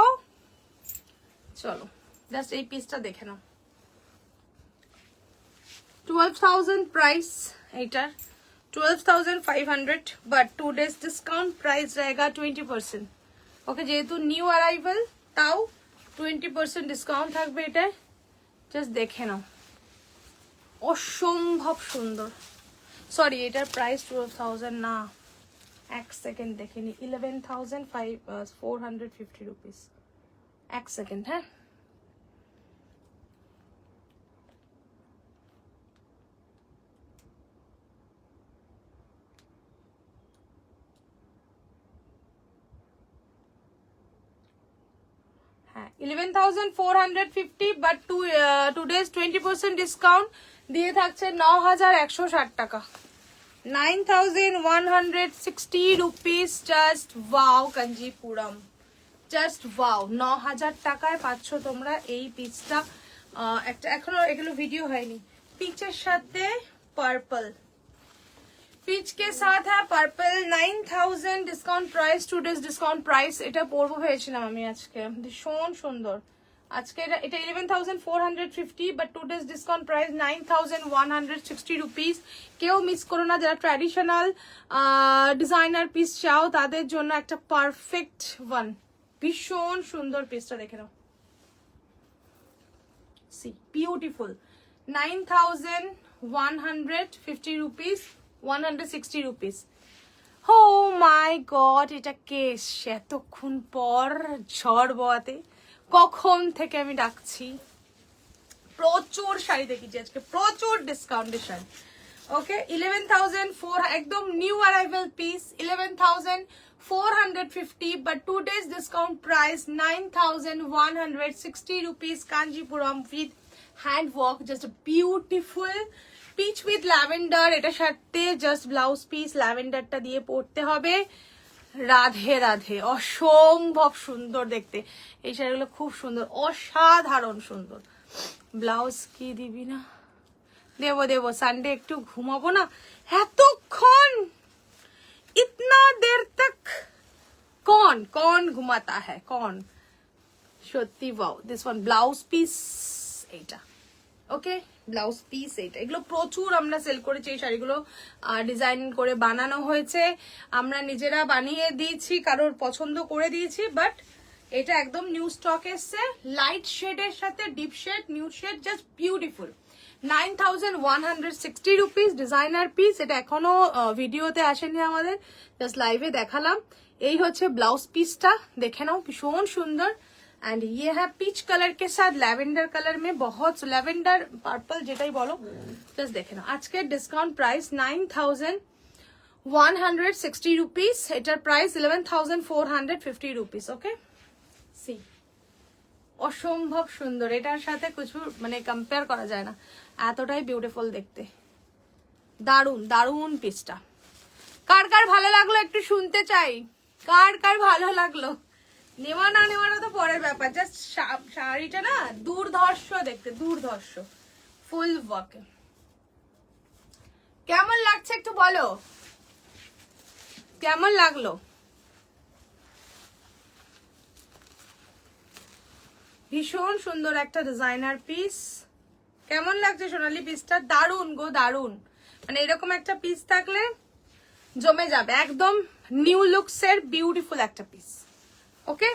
চলো জাস্ট এই পিসটা দেখে নাও। 12,000 प्राइस एटर, 12,500, but today's discount price रहेगा 20%। ओके, जेहेतु न्यू अराइवल ताओ 20% डिस्काउंट থাকবে এটা, জাস্ট দেখে নাও, অসম্ভব সুন্দর। সরি, এটার প্রাইস 12,000 না, এক সেকেন্ড দেখে নি, 11,450 রুপিস। এক সেকেন্ড, হ্যাঁ হ্যাঁ 11,450, বাট টুডেজ 20% ডিসকাউন্ট দিয়ে থাকছে 9,160 টাকা, 9,160 rupees. Just wow, Kanchipuram just wow, 9000 টাকায় পাচ্ছ তোমরা এই পিসটা। একটা এখনো এগুলো ভিডিও হয়নি। পিচের সাথে পার্পল, পিচ কে সাথ হ্যাঁ purple. 9000 discount price, 2 days discount price. এটা পরবো ভেবেছিলাম আমি আজকে, ভীষণ সুন্দর। আজকে এটা 11,450, but 2 days discount price 9,160 rupees. কেউ মিস করো না, যারা ট্র্যাডিশনাল ডিজাইনার পিস চাও তাদের জন্য একটা পারফেক্ট ওয়ান। ভীষণ সুন্দর পিসটা দেখে নাও, see beautiful. 9,150 rupees, 160 rupees. Oh my god, এটা কেস এতক্ষণ পর ঝড় বোয়াতে কখন থেকে আমি ডাকছি। প্রচুর শাড়ি দেখেছি আজকে, প্রচুর ডিসকাউন্টের শাড়ি। ওকে 11,400 একদম new arrival piece, 11,450, but 2 days discount price 9,160 rupees. Kanchipuram with hand work, just beautiful piece with lavender. এটার সাথে জাস্ট ব্লাউজ পিস ল্যাভেন্ডারটা দিয়ে পরতে হবে। রাধে রাধে, অসম্ভব সুন্দর দেখতে এই শাড়িগুলো, খুব সুন্দর, অসাধারণ সুন্দর। ব্লাউজ কি দিবি না? দেবো দেবো, সানডে একটু ঘুমাবো না এতক্ষণ, ইতনা দের তক কন কন ঘুমাতা হ্যায় কন। সত্যি wow, this one blouse piece এইটা। ওকে ব্লাউজ পিস এইটা, এগুলো প্রচুর আমরা সেল করেছি। এই শাড়িগুলো ডিজাইন করে বানানো হয়েছে, আমরা নিজেরা বানিয়ে দিয়েছি, কারোর পছন্দ করে দিয়েছি, বাট এটা একদম নিউ স্টক এসছে। লাইট শেডের সাথে deep shade, new shade, just beautiful. 9,160 rupees designer piece. এটা এখনো ভিডিওতে আসেনি আমাদের, জাস্ট লাইভে দেখালাম। এই হচ্ছে ব্লাউজ পিসটা, দেখে নাও, ভীষণ সুন্দর। एंड ये है पीच कलर के साथ लैवेंडर कलर में, बहुत लैवेंडर पर्पल যেটাই বলো, জাস্ট দেখে নাও। আজকে ডিসকাউন্ট প্রাইস 9,160 রুপিস, এটার প্রাইস 11,450 রুপিস। ওকে সি অসম্ভব সুন্দর, এটার সাথে কিছু মানে কম্পেয়ার করা যায় না, এতটাই বিউটিফুল দেখতে। দারুন দারুন পিসটা। কার কার ভালো লাগলো একটু শুনতে চাই, কার কার ভালো লাগলো। নেওয়া না নেওয়াটা তো পরের ব্যাপার, জাস্ট শাড়িটা না দুর্ধর্ষ দেখতে, দুর্ধর্ষ ফুল ওয়ার্কে। কেমন লাগছে একটু বলো, কেমন লাগলো? ভীষণ সুন্দর একটা ডিজাইনার পিস। কেমন লাগছে সোনালি পিসটা? দারুন গো দারুন, মানে এরকম একটা পিস থাকলে জমে যাবে, একদম নিউ লুকস এর বিউটিফুল একটা পিস। ওকে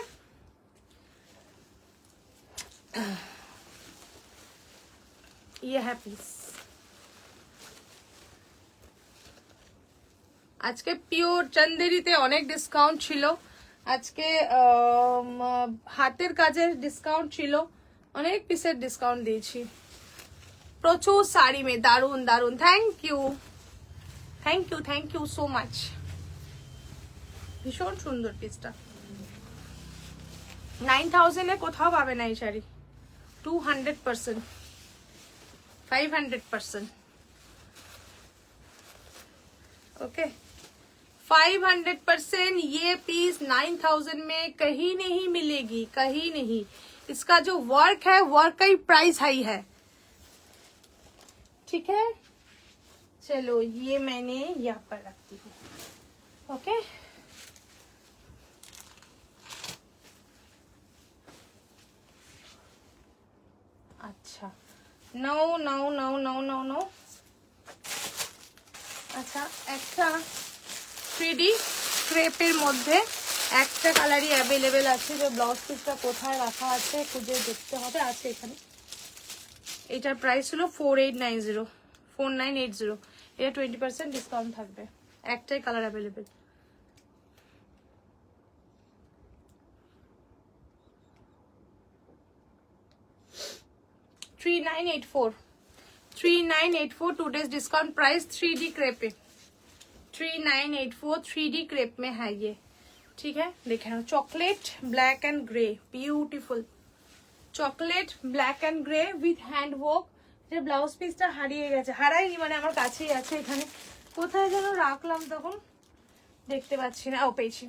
ये है পিস। আজকে পিওর চন্দেরিতে অনেক ডিসকাউন্ট ছিল, আজকে হাতের কাজের ডিসকাউন্ট ছিল, অনেক পিসের ডিসকাউন্ট দিয়েছি। প্রচুর শাড়ি মে দারুন দারুন। Thank you thank you thank you so much. ভীষণ সুন্দর পিসটা। 9,000 এ কোথাও পাবে না এই শাড়ি, 200%, 500%। ओके 500% ये पीस 9,000 में कहीं नहीं मिलेगी, कहीं नहीं। इसका जो वर्क है, वर्क का ही प्राइस हाई है, ठीक है। चलो ये मैंने यहाँ पर रखती हूँ। ओके अच्छा no no no no no no আচ্ছা একটা 3D ক্রেপের মধ্যে একটা কালারই অ্যাভেলেবেল আছে, যে ব্লাউজ পিসটা কোথায় রাখা আছে খুঁজে দেখতে হবে। আছে এখানে, এটার প্রাইস হলো 4980, এটা 20% ডিসকাউন্ট থাকবে, একটাই colour available. $3984 2 days discount price 3D crepe पे, 3984 3D क्रेप में है ये, ठीक है। देखे ना, chocolate black and grey, beautiful chocolate black and grey with hand work. যে ব্লাউজ পিসটা হারিয়ে গেছে, হারাইনি মানে আমার কাছেই আছে, এখানে কোথায় যেন রাখলাম তখন দেখতে পাচ্ছি না, ও পেয়েছি।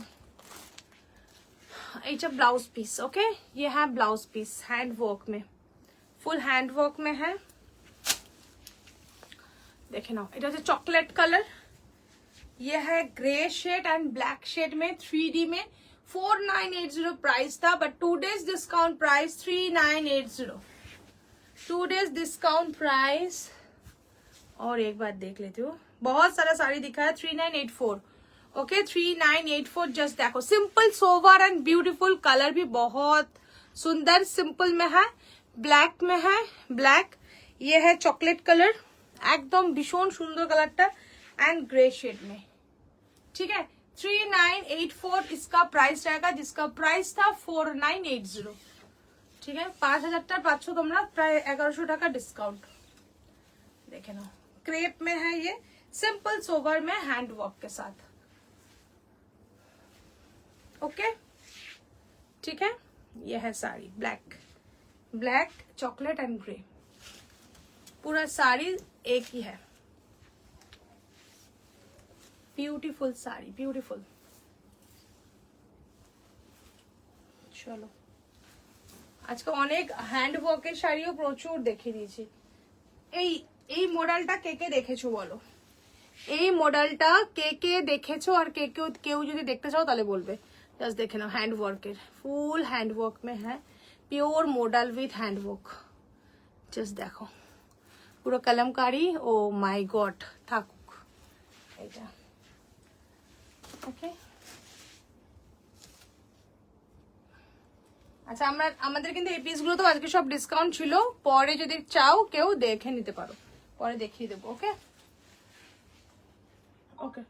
এইটা ব্লাউজ পিস ওকে ये है ब्लाउज पीस हैंड वर्क में फुल हैंड वर्क में है देखे ना এটা হচ্ছে চকলেট কালার ये है grey shade and black shade में 3D में 4980 प्राइस था but 2 days discount price 3980 2 days discount price और एक बार देख लेती हूँ बहुत सारा साड़ी दिखा है 3984 ओके 3984 जस्ट देखो simple sober and beautiful colour भी बहुत सुंदर सिंपल में है ब्लैक में है ब्लैक ये है चॉकलेट कलर एकदम भीषण सुंदर कलरটা एंड ग्रे शेड में ठीक है 3984 इसका प्राइस रहेगा जिसका प्राइस था 4980 ठीक है 5000 पाচ্ছ তোমরা প্রায় 1100 টাকা ডিসকাউন্ট देखे ना क्रेप में है ये सिंपल सोवर में हैंड वर्क के साथ ओके ठीक है ये है sari black black chocolate and grey पूरा साड़ी एक ही है ब्यूटीफुल साड़ी ब्यूटीफुल चलो আজকে অনেক হ্যান্ড ওয়ার্কের শাড়িও প্রচুর দেখিয়ে দিয়েছি এই মডেলটা কে কে দেখেছো বলো এই মডেলটা কে কে দেখেছো আর কেউ যদি দেখতে চাও তাহলে বলবে जस्ट देखे ना hand work full hand work में है pure model with hand work just देखो पूरा कलमकारी ओ माय गॉड থাকুক এটা ওকে আচ্ছা আমাদের কিন্তু এই পিসগুলো তো আজকে সব ডিসকাউন্ট ছিল পরে যদি চাও কেউ দেখে নিতে পারো পরে দেখিয়ে দেবো ওকে ওকে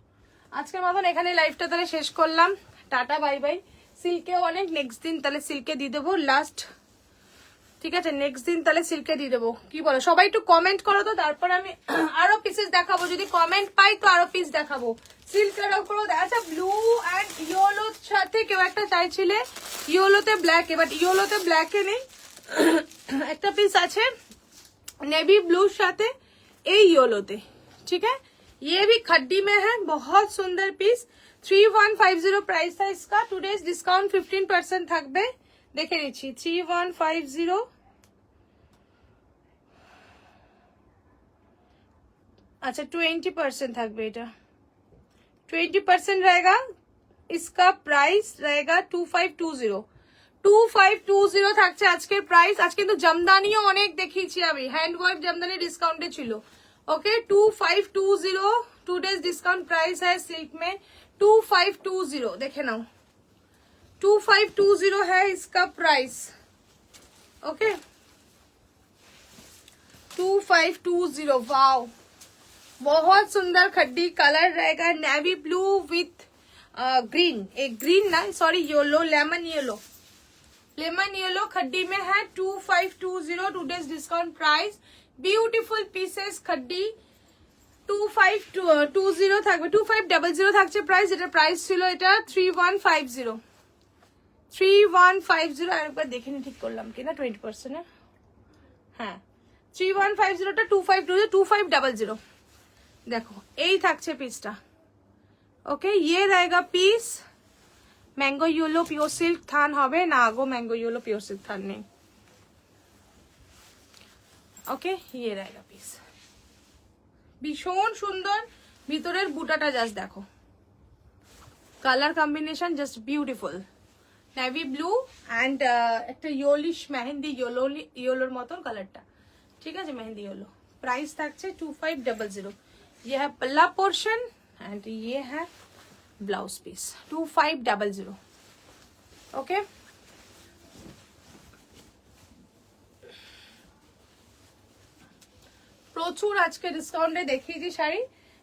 আজকের মতন এখানে লাইভটা তাহলে শেষ করলাম টাটা বাই বাই সিল্কে অনেক নেক্সট দিন তাহলে সিল্কে দিয়ে দেবো লাস্ট ঠিক আছে নেক্সট দিন তাহলে সিল্কে দিয়ে দেবো কি বলো সবাই একটু কমেন্ট করো তো তারপর আমি আরো পিসেস দেখাবো যদি কমেন্ট পাই তো আরো পিস দেখাবো সিল্কের উপরও আচ্ছা ব্লু অ্যান্ড ইয়েলোর সাথে কেউ একটা চাইছিলে ইয়েলোতে ব্ল্যাক বাট ইয়েলোতে ব্ল্যাকে নেই একটা পিস আছে नेवी ब्लू साथे ए येलोते ठीक है ये भी खड्डी में है बहुत सुंदर पीस 3150 प्राइस था इसका टू डेज डिस्काउंट 15% থাকবে দেখে নিচ্ছি 3150 अच्छा 20% থাকবে এটা 20% रहेगा इसका प्राइस रहेगा 2520 2520 থাকছে আজকের প্রাইস আজকে কিন্তু জামদানিও অনেক দেখিয়েছি আমি হ্যান্ড ওয়ার্ক জামদানি ডিসকাউন্টে ছিল ओके 2520 2 डेज डिस्काउंट प्राइस है सिल्क में 2520 देखे ना 2520 है इसका प्राइस ओके 2520 वाओ बहुत सुंदर खड्डी कलर रहेगा नेवी ब्लू विथ ग्रीन एक ग्रीन ना sorry yellow lemon yellow khaddi में है 2520 2 days discount price beautiful pieces khaddi 2520 থাকবে 2500 থাকছে প্রাইস এটা প্রাইস ছিল এটা 3150 আরেকবার দেখে নি ঠিক করলাম কিনা 20% হ্যাঁ 3150 টা 2500 দেখো এই থাকছে পিসটা ओके ये रहेगा piece mango yellow pure silk थान হবে না গো मैंगो येलो प्योर सिल्क थान নেই ओके ये रहेगा पीस ভীষণ সুন্দর ভিতরের বুটাটা জাস্ট দেখো colour combination just beautiful navy blue and একটা ইয়েলিশ মেহেন্দি ইয়েলোর মতন কালারটা ঠিক আছে মেহেন্দি ইয়েলো प्राइस থাকছে 2500 ये है पल्ला पोर्शन एंड ये है ब्लाउज पीस 2500 ओके প্রচুর আজকে ডিসকাউন্টে দেখিয়েছি শাড়ি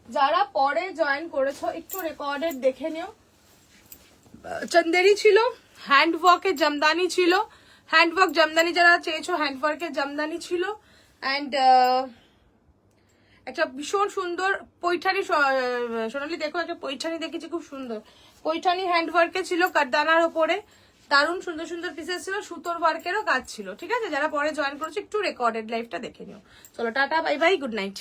যারা পরে জয়েন করেছো একটু রেকর্ডেড দেখে নিও চন্দেরি ছিল হ্যান্ড ওয়ার্কের জামদানি ছিল হ্যান্ড ওয়ার্ক জামদানি যারা চেয়েছো হ্যান্ড ওয়ার্কের জামদানি ছিল এন্ড একটা ভীষণ সুন্দর পৈঠানি সোনালি দেখো একটা পৈঠানি দেখেছি খুব সুন্দর পৈঠানি হ্যান্ড ওয়ার্কে ছিল কাঠদানার উপরে দারুণ সুন্দর সুন্দর পিসেস ছিল সুতোর ওয়ার্কেরও কাজ ছিল ঠিক আছে যারা পরে জয়েন করেছো একটু রেকর্ডেড লাইভটা দেখে নিও চলো tata bye bye good night